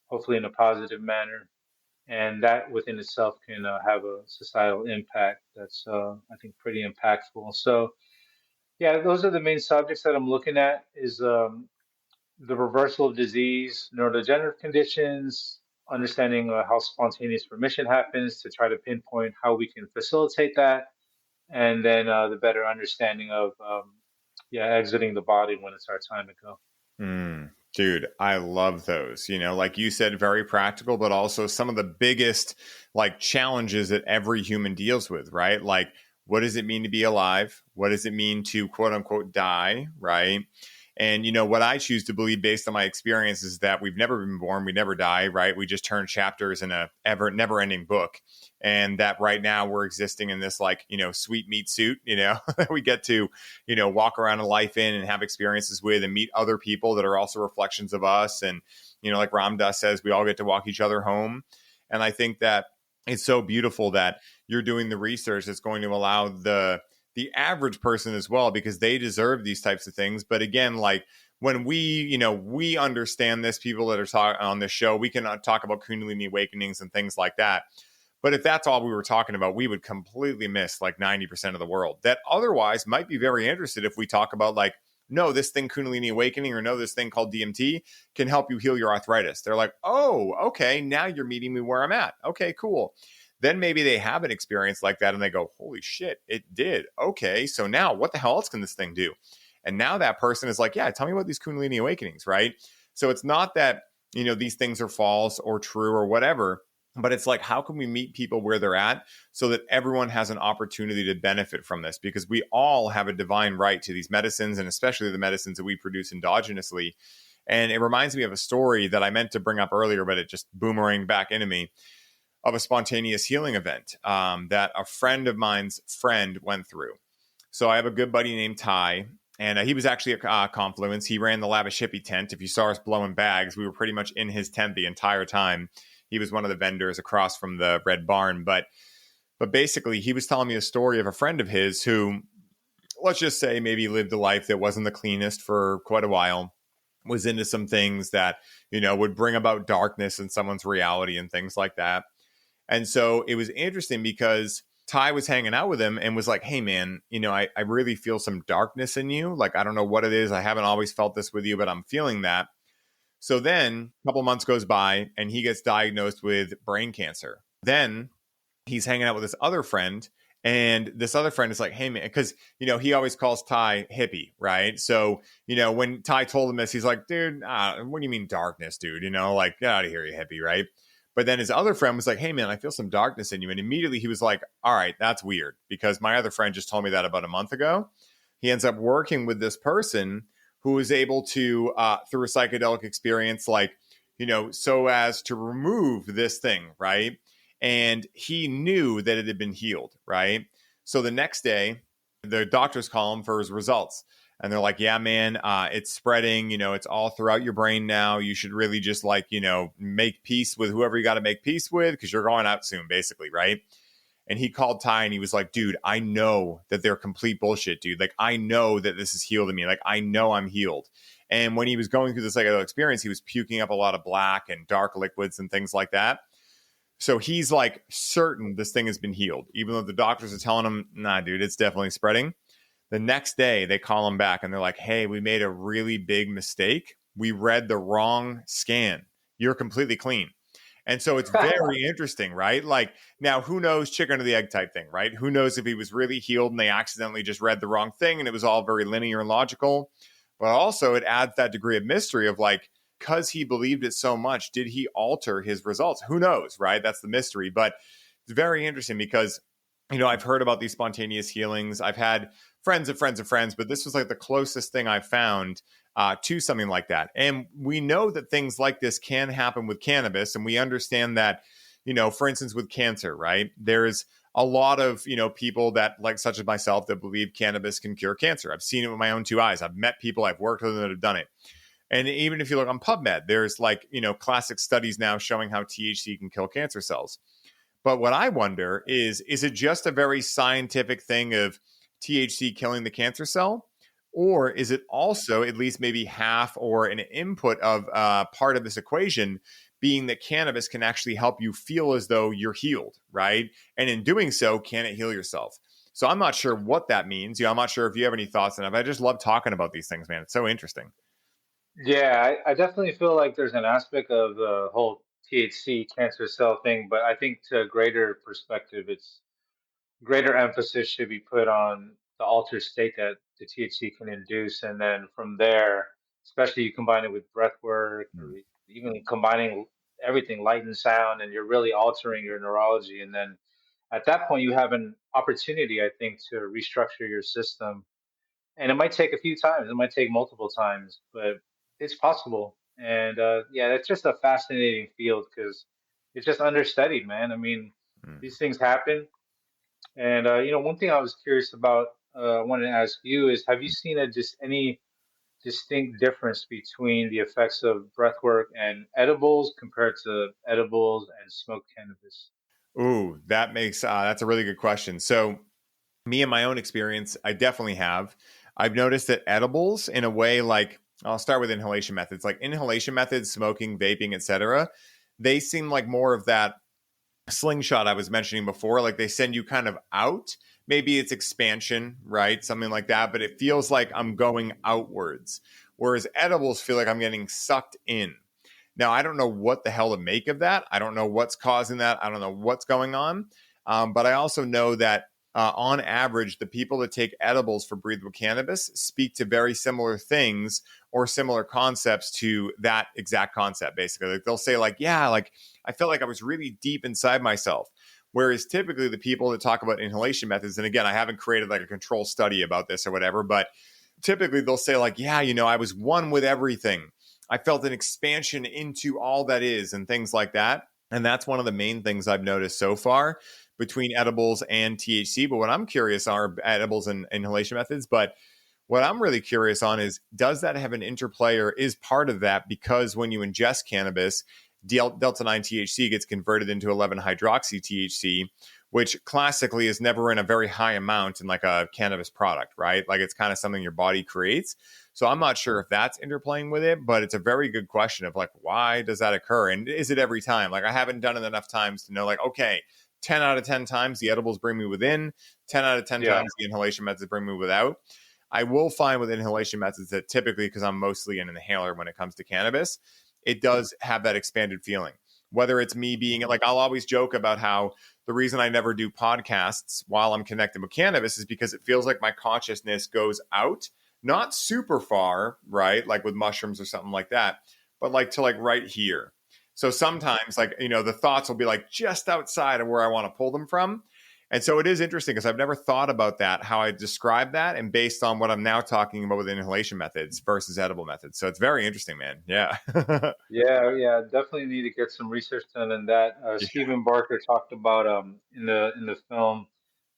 hopefully in a positive manner. And that within itself can have a societal impact that's, I think, pretty impactful. So, yeah, those are the main subjects that I'm looking at is the reversal of disease, neurodegenerative conditions, understanding how spontaneous remission happens to try to pinpoint how we can facilitate that, and then the better understanding of, yeah, exiting the body when it's our time to go. Dude, I love those. Like you said, very practical, but also some of the biggest like challenges that every human deals with, right? Like, what does it mean to be alive? What does it mean to quote unquote die, right? And what I choose to believe based on my experience is that we've never been born, we never die, right? We just turn chapters in a never-ending book. And that right now we're existing in this like, sweet meat suit, that we get to, walk around in life in and have experiences with and meet other people that are also reflections of us. And, like Ram Dass says, we all get to walk each other home. And I think that it's so beautiful that you're doing the research that's going to allow the average person as well, because they deserve these types of things. But again, like when we understand this, people that are on this show, we can talk about Kundalini awakenings and things like that. But if that's all we were talking about, we would completely miss like 90% of the world that otherwise might be very interested if we talk about like, no, this thing Kundalini awakening, or no, this thing called DMT can help you heal your arthritis. They're like, oh, okay, now you're meeting me where I'm at. Okay, cool. Then maybe they have an experience like that and they go, holy shit, it did. Okay, so now what the hell else can this thing do? And now that person is like, yeah, tell me about these Kundalini awakenings, right? So it's not that, these things are false or true or whatever, but it's like, how can we meet people where they're at so that everyone has an opportunity to benefit from this? Because we all have a divine right to these medicines, and especially the medicines that we produce endogenously. And it reminds me of a story that I meant to bring up earlier, but it just boomeranged back into me, of a spontaneous healing event that a friend of mine's friend went through. So I have a good buddy named Ty, and he was actually a Confluence. He ran the Lavish Hippie tent. If you saw us blowing bags, we were pretty much in his tent the entire time. He was one of the vendors across from the Red Barn. But basically, he was telling me a story of a friend of his who, let's just say, maybe lived a life that wasn't the cleanest for quite a while, was into some things that, would bring about darkness in someone's reality and things like that. And so it was interesting because Ty was hanging out with him and was like, hey, man, I really feel some darkness in you. Like, I don't know what it is. I haven't always felt this with you, but I'm feeling that. So then a couple months goes by and he gets diagnosed with brain cancer. Then he's hanging out with this other friend. And this other friend is like, hey, man, because, he always calls Ty hippie, right? So, when Ty told him this, he's like, dude, what do you mean darkness, dude? Like, get out of here, you hippie, right? But then his other friend was like, hey, man, I feel some darkness in you. And immediately he was like, all right, that's weird, because my other friend just told me that about a month ago. He ends up working with this person who is able to, through a psychedelic experience, like, so as to remove this thing, right? And he knew that it had been healed, right? So the next day, the doctors call him for his results. And they're like, yeah, man, it's spreading, it's all throughout your brain now. You should really just like, make peace with whoever you got to make peace with, because you're going out soon, basically, right? And he called Ty and he was like, dude, I know that they're complete bullshit, dude. Like, I know that this is healed in me. Like, I know I'm healed. And when he was going through the psychedelic experience, he was puking up a lot of black and dark liquids and things like that. So he's like certain this thing has been healed, even though the doctors are telling him, nah, dude, it's definitely spreading. The next day, they call him back and they're like, hey, we made a really big mistake. We read the wrong scan. You're completely clean. And so it's very interesting, right? Like, now, who knows, chicken or the egg type thing, right? Who knows if he was really healed and they accidentally just read the wrong thing and it was all very linear and logical. But also it adds that degree of mystery of like, because he believed it so much, did he alter his results? Who knows, right? That's the mystery. But it's very interesting because, I've heard about these spontaneous healings. I've had friends of friends of friends, but this was like the closest thing I've found to something like that. And we know that things like this can happen with cannabis. And we understand that, for instance, with cancer, right? There's a lot of, people that, like, such as myself, that believe cannabis can cure cancer. I've seen it with my own two eyes. I've met people, I've worked with them that have done it. And even if you look on PubMed, there's like, classic studies now showing how THC can kill cancer cells. But what I wonder is it just a very scientific thing of THC killing the cancer cell? Or is it also at least maybe half or an input of part of this equation being that cannabis can actually help you feel as though you're healed, right? And in doing so, can it heal yourself? So I'm not sure what that means. I'm not sure if you have any thoughts on it. But I just love talking about these things, man. It's so interesting. Yeah, I definitely feel like there's an aspect of the whole THC cancer cell thing, but I think to a greater perspective, it's greater emphasis should be put on the altered state that the THC can induce, and then from there, especially you combine it with breath work, or Mm. even combining everything, light and sound, and you're really altering your neurology, and then at that point you have an opportunity, I think, to restructure your system, and it might take a few times, it might take multiple times, but it's possible. And yeah, it's just a fascinating field because it's just understudied, man. I mean, Mm. these things happen. And one thing I was curious about, I wanted to ask you is, have you seen just any distinct difference between the effects of breath work and edibles compared to edibles and smoked cannabis? Ooh, that's a really good question. So me and my own experience, I definitely have. I've noticed that edibles, in a way, like I'll start with inhalation methods, like inhalation methods, smoking, vaping, etc. They seem like more of that slingshot I was mentioning before. Like they send you kind of out. Maybe it's expansion, right? Something like that. But it feels like I'm going outwards. Whereas edibles feel like I'm getting sucked in. Now, I don't know what the hell to make of that. I don't know what's causing that. I don't know what's going on. But I also know that on average, the people that take edibles for breathable cannabis speak to very similar things or similar concepts to that exact concept, basically. Like they'll say, like, yeah, like I felt like I was really deep inside myself. Whereas typically the people that talk about inhalation methods, and again, I haven't created like a control study about this or whatever, but typically they'll say, like, yeah, I was one with everything. I felt an expansion into all that is and things like that. And that's one of the main things I've noticed so far between edibles and THC. But what I'm curious are edibles and inhalation methods. But what I'm really curious on is, does that have an interplay, or is part of that because when you ingest cannabis, delta 9 THC gets converted into 11 hydroxy THC, which classically is never in a very high amount in like a cannabis product, right? Like it's kind of something your body creates. So I'm not sure if that's interplaying with it, but it's a very good question of like, why does that occur? And is it every time? Like I haven't done it enough times to know, like, okay, 10 out of 10 times the edibles bring me within, 10 out of 10 Yeah. times the inhalation methods bring me without. I will find with inhalation methods that typically, because I'm mostly an inhaler when it comes to cannabis, it does have that expanded feeling. Whether it's me being like, I'll always joke about how the reason I never do podcasts while I'm connected with cannabis is because it feels like my consciousness goes out, not super far, right? Like with mushrooms or something like that, but like to like right here. So sometimes like, the thoughts will be like just outside of where I want to pull them from. And so it is interesting because I've never thought about that, how I describe that, and based on what I'm now talking about with inhalation methods versus edible methods. So it's very interesting, man. Yeah. Yeah, definitely need to get some research done on that. Yeah. Stephen Barker talked about in the film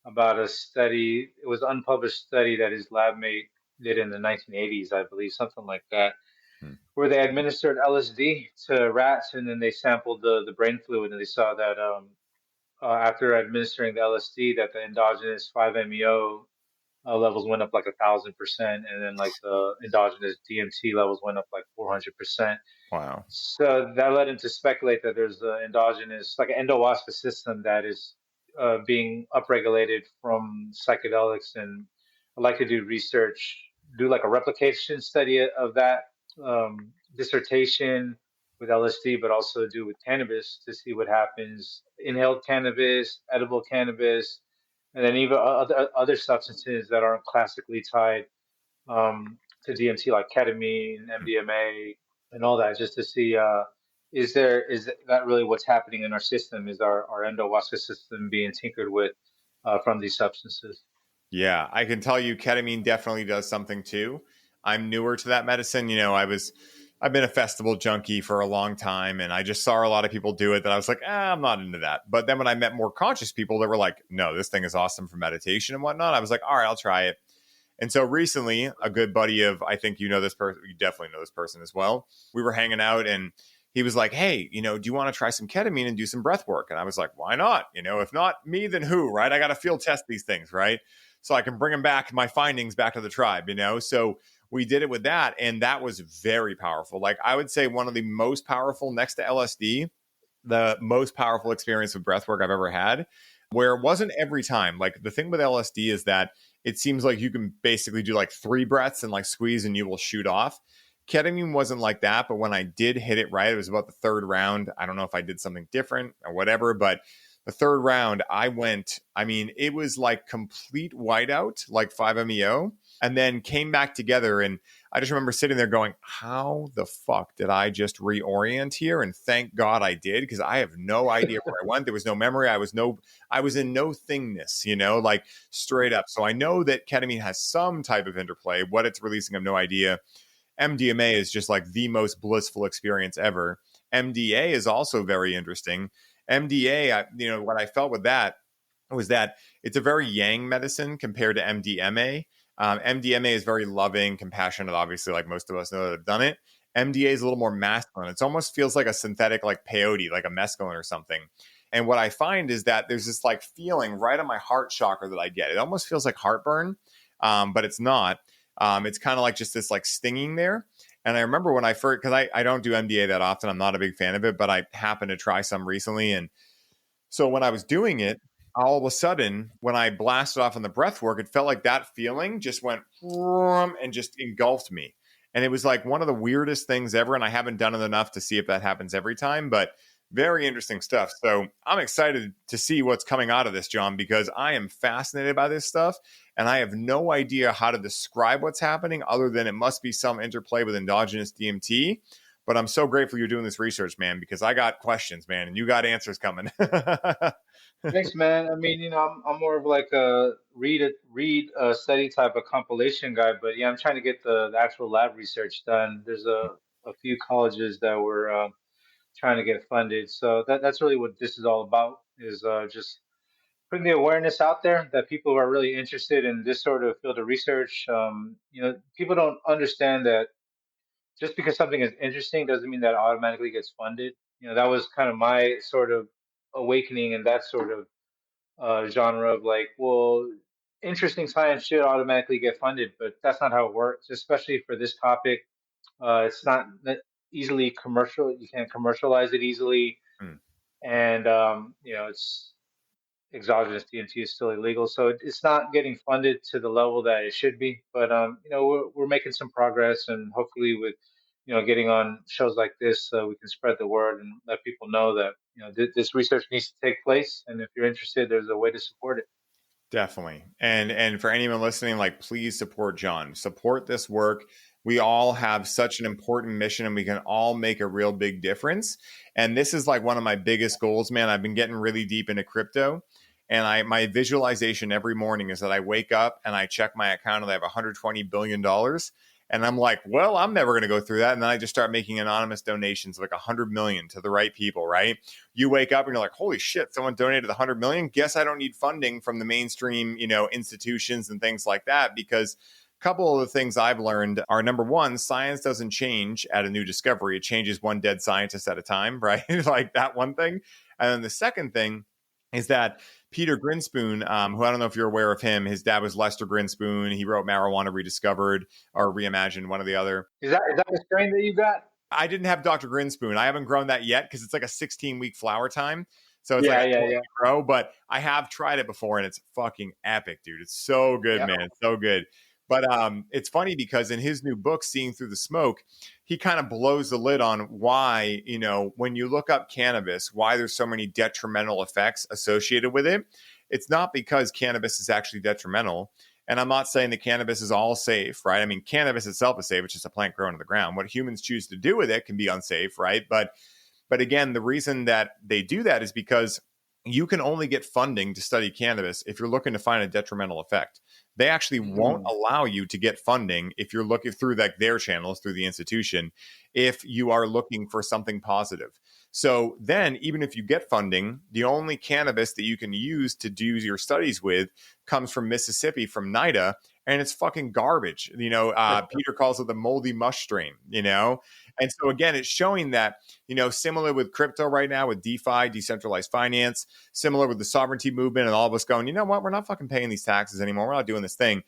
about a study. It was an unpublished study that his lab mate did in the 1980s, I believe, something like that, Hmm. where they administered LSD to rats, and then they sampled the brain fluid, and they saw that after administering the LSD, that the endogenous 5-MeO levels went up like 1,000%, and then like the endogenous DMT levels went up like 400%. Wow. So that led him to speculate that there's an endogenous, like an endowaska system that is being upregulated from psychedelics. And I'd like to do research, do like a replication study of that dissertation with LSD, but also do with cannabis to see what happens. Inhaled cannabis, edible cannabis, and then even other substances that aren't classically tied to DMT, like ketamine, MDMA, and all that, just to see is that really what's happening in our system? Is our endowaska system being tinkered with from these substances? Yeah, I can tell you ketamine definitely does something too. I'm newer to that medicine. I've been a festival junkie for a long time, and I just saw a lot of people do it that I was like, I'm not into that. But then when I met more conscious people that were like, no, this thing is awesome for meditation and whatnot, I was like, all right, I'll try it. And so recently, a good buddy of, I think you know this person, you definitely know this person as well. We were hanging out, and he was like, hey, do you want to try some ketamine and do some breath work? And I was like, why not? If not me, then who, right? I got to field test these things, right? So I can bring them back, my findings back to the tribe, So we did it with that. And that was very powerful. Like I would say one of the most powerful next to LSD, the most powerful experience with breath work I've ever had, where it wasn't every time. Like the thing with LSD is that it seems like you can basically do like 3 breaths and like squeeze and you will shoot off. Ketamine wasn't like that, but when I did hit it right, it was about the 3rd round. I don't know if I did something different or whatever, but the 3rd round, it was like complete whiteout, like 5-MeO, and then came back together. And I just remember sitting there going, how the fuck did I just reorient here? And thank God I did, because I have no idea where I went. There was no memory. I was in no thingness, like straight up. So I know that ketamine has some type of interplay. What it's releasing, I have no idea. MDMA is just like the most blissful experience ever. MDA is also very interesting. MDA, what I felt with that was that it's a very yang medicine compared to MDMA. MDMA is very loving, compassionate, obviously, like most of us know that have done it. MDA is a little more masculine. It almost feels like a synthetic, like peyote, like a mescaline or something. And what I find is that there's this like feeling right on my heart chakra that I get. It almost feels like heartburn, but it's not. It's kind of like just this like stinging there. And I remember when I first, because I don't do MDA that often, I'm not a big fan of it, but I happened to try some recently. And so when I was doing it, all of a sudden, when I blasted off on the breath work, it felt like that feeling just went and just engulfed me. And it was like one of the weirdest things ever. And I haven't done it enough to see if that happens every time, but very interesting stuff. So I'm excited to see what's coming out of this, John, because I am fascinated by this stuff. And I have no idea how to describe what's happening other than it must be some interplay with endogenous DMT. But I'm so grateful you're doing this research, man, because I got questions, man, and you got answers coming. Thanks, man. I'm more of like a read a study type of compilation guy, but yeah, I'm trying to get the actual lab research done. There's a few colleges that were trying to get funded, so that's really what this is all about. Is just putting the awareness out there that people are really interested in this sort of field of research. People don't understand that just because something is interesting doesn't mean that it automatically gets funded. That was kind of my sort of awakening in that sort of genre of like, well, interesting science should automatically get funded, but that's not how it works, especially for this topic. It's not easily commercial. You can't commercialize it easily. Mm. And, it's exogenous DMT is still illegal. So it's not getting funded to the level that it should be. But, we're making some progress, and hopefully with, getting on shows like this, we can spread the word and let people know that, this research needs to take place. And if you're interested, there's a way to support it. Definitely. And for anyone listening, like, please support John. Support this work. We all have such an important mission, and we can all make a real big difference. And this is like one of my biggest goals, man. I've been getting really deep into crypto. And my visualization every morning is that I wake up and I check my account and I have $120 billion. And I'm like, well, I'm never going to go through that. And then I just start making anonymous donations, like 100 million to the right people, right? You wake up and you're like, holy shit, someone donated 100 million. Guess I don't need funding from the mainstream, institutions and things like that, because a couple of the things I've learned are, number one, science doesn't change at a new discovery. It changes one dead scientist at a time, right? Like that one thing. And then the second thing is that Peter Grinspoon, who I don't know if you're aware of him, his dad was Lester Grinspoon. He wrote Marijuana Rediscovered or Reimagined, one or the other. Is that the strain that you got? I didn't have Dr. Grinspoon. I haven't grown that yet because it's like a 16-week flower time. So it's yeah. Grow, but I have tried it before and it's fucking epic, dude. It's so good, man. It's so good. But it's funny because in his new book, Seeing Through the Smoke, he kind of blows the lid on why, when you look up cannabis, why there's so many detrimental effects associated with it. It's not because cannabis is actually detrimental. And I'm not saying that cannabis is all safe, right? I mean, cannabis itself is safe. It's just a plant growing in the ground. What humans choose to do with it can be unsafe, right? But again, the reason that they do that is because you can only get funding to study cannabis if you're looking to find a detrimental effect. They actually won't allow you to get funding if you're looking through like their channels, through the institution, if you are looking for something positive. So then even if you get funding, the only cannabis that you can use to do your studies with comes from Mississippi, from NIDA. and it's fucking garbage. Peter calls it the moldy mush strain, And so again, it's showing that, similar with crypto right now with DeFi, decentralized finance, similar with the sovereignty movement and all of us going, you know what, we're not fucking paying these taxes anymore. We're not doing this thing.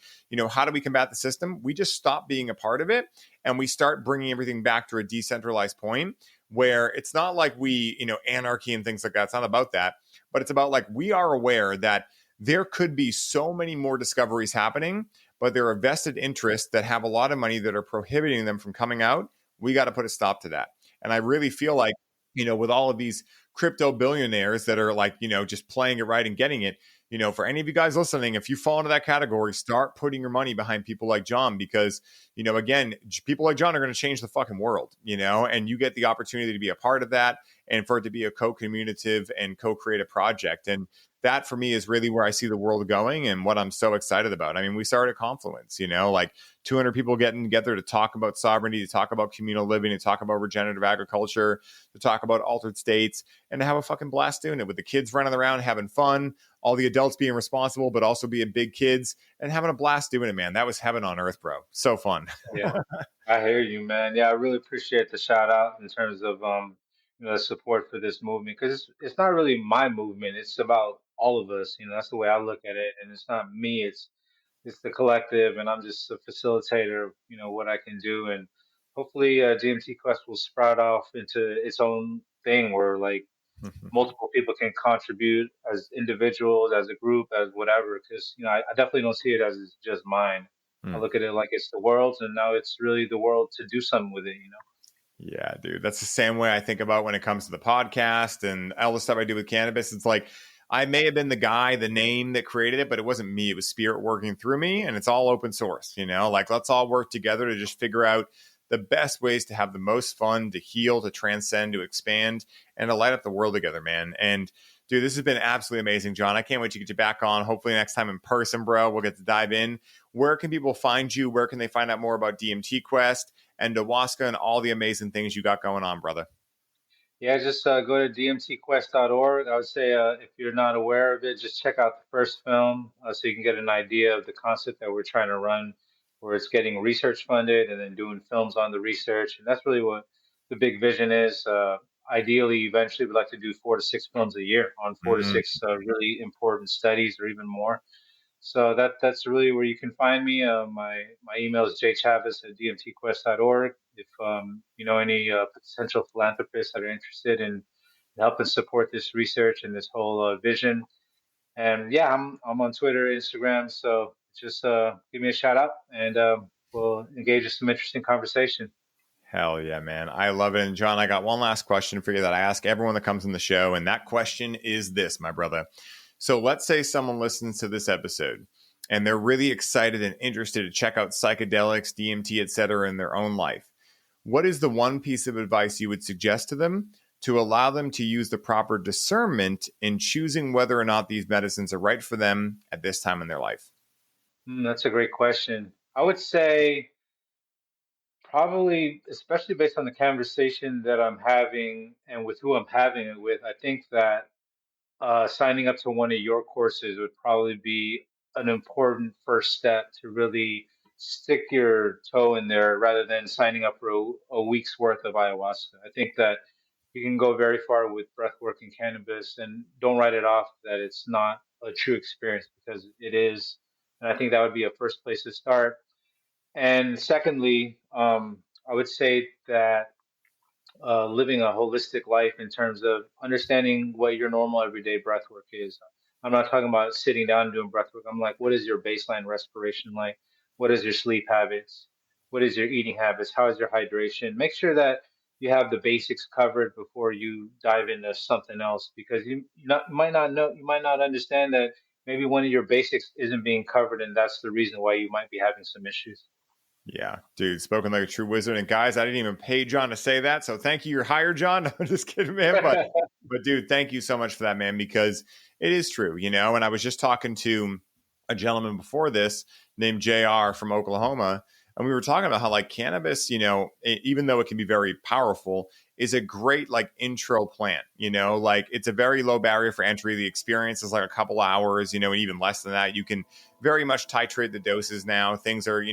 How do we combat the system? We just stop being a part of it and we start bringing everything back to a decentralized point where it's not like we, anarchy and things like that. It's not about that, but it's about like we are aware that there could be so many more discoveries happening, but there are vested interests that have a lot of money that are prohibiting them from coming out. We got to put a stop to that. And I really feel like, with all of these crypto billionaires that are like, just playing it right and getting it, for any of you guys listening, if you fall into that category, start putting your money behind people like John, because, again, people like John are going to change the fucking world, and you get the opportunity to be a part of that and for it to be a co-communicative and co-creative project. And that for me is really where I see the world going and what I'm so excited about. I mean, we started at Confluence, like 200 people getting together to talk about sovereignty, to talk about communal living, to talk about regenerative agriculture, to talk about altered states, and to have a fucking blast doing it with the kids running around, having fun, all the adults being responsible, but also being big kids and having a blast doing it, man. That was heaven on earth, bro. So fun. Yeah, I hear you, man. Yeah, I really appreciate the shout out in terms of the support for this movement, because it's not really my movement. It's about all of us. That's the way I look at it, and it's not me. It's the collective, and I'm just a facilitator of what I can do, and hopefully DMT Quest will sprout off into its own thing where like multiple people can contribute as individuals, as a group, as whatever. Because I definitely don't see it as it's just mine. I look at it like it's the world's, and now it's really the world to do something with it. Yeah, dude. That's the same way I think about when it comes to the podcast and all the stuff I do with cannabis. It's like I may have been the guy, the name that created it, but it wasn't me. It was spirit working through me, and it's all open source, like let's all work together to just figure out the best ways to have the most fun, to heal, to transcend, to expand, and to light up the world together, man. And dude, this has been absolutely amazing, John. I can't wait to get you back on. Hopefully next time in person, bro, we'll get to dive in. Where can people find you? Where can they find out more about DMT Quest, Endohuasca, and all the amazing things you got going on, brother? Yeah, just go to dmtquest.org. I would say if you're not aware of it, just check out the first film so you can get an idea of the concept that we're trying to run, where it's getting research funded and then doing films on the research. And that's really what the big vision is. Ideally, eventually, we'd like to do 4 to 6 films a year on 4 to 6 really important studies or even more. So that's really where you can find me. My email is jchavez@dmtquest.org. If you know any potential philanthropists that are interested in helping support this research and this whole vision, and yeah, I'm on Twitter, Instagram. So just give me a shout out, and we'll engage in some interesting conversation. Hell yeah, man. I love it. And John, I got one last question for you that I ask everyone that comes on the show. And that question is this, my brother. So let's say someone listens to this episode and they're really excited and interested to check out psychedelics, DMT, et cetera, in their own life. What is the one piece of advice you would suggest to them to allow them to use the proper discernment in choosing whether or not these medicines are right for them at this time in their life? That's a great question. I would say probably, especially based on the conversation that I'm having and with who I'm having it with, I think that signing up to one of your courses would probably be an important first step to really stick your toe in there rather than signing up for a week's worth of ayahuasca. I think that you can go very far with breathwork and cannabis, and don't write it off that it's not a true experience, because it is. And I think that would be a first place to start. And secondly, I would say that living a holistic life in terms of understanding what your normal everyday breath work is. I'm not talking about sitting down and doing breath work. I'm like, what is your baseline respiration like? What is your sleep habits? What is your eating habits? How is your hydration? Make sure that you have the basics covered before you dive into something else, because you might not know, you might not understand that maybe one of your basics isn't being covered, and that's the reason why you might be having some issues. Yeah, dude, spoken like a true wizard. And guys, I didn't even pay John to say that. So thank you. You're hired, John. I'm just kidding, man. But dude, thank you so much for that, man, because it is true, And I was just talking to a gentleman before this named JR from Oklahoma. And we were talking about how like cannabis, even though it can be very powerful, is a great like intro plant. Like it's a very low barrier for entry. The experience is like a couple hours, and even less than that. You can very much titrate the doses now. Things are,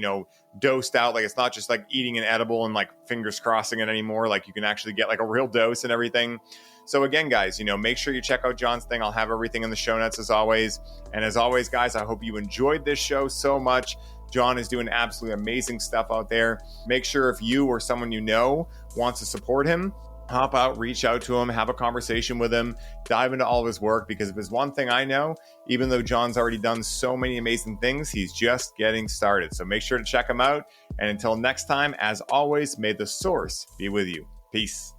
dosed out. Like it's not just like eating an edible and like fingers crossing it anymore. Like you can actually get like a real dose and everything. So again, guys, make sure you check out John's thing. I'll have everything in the show notes as always. And as always, guys, I hope you enjoyed this show so much. John is doing absolutely amazing stuff out there. Make sure if you or someone wants to support him, hop out, reach out to him, have a conversation with him, dive into all of his work, because if there's one thing I know, even though John's already done so many amazing things, he's just getting started. So make sure to check him out. And until next time, as always, may the source be with you. Peace.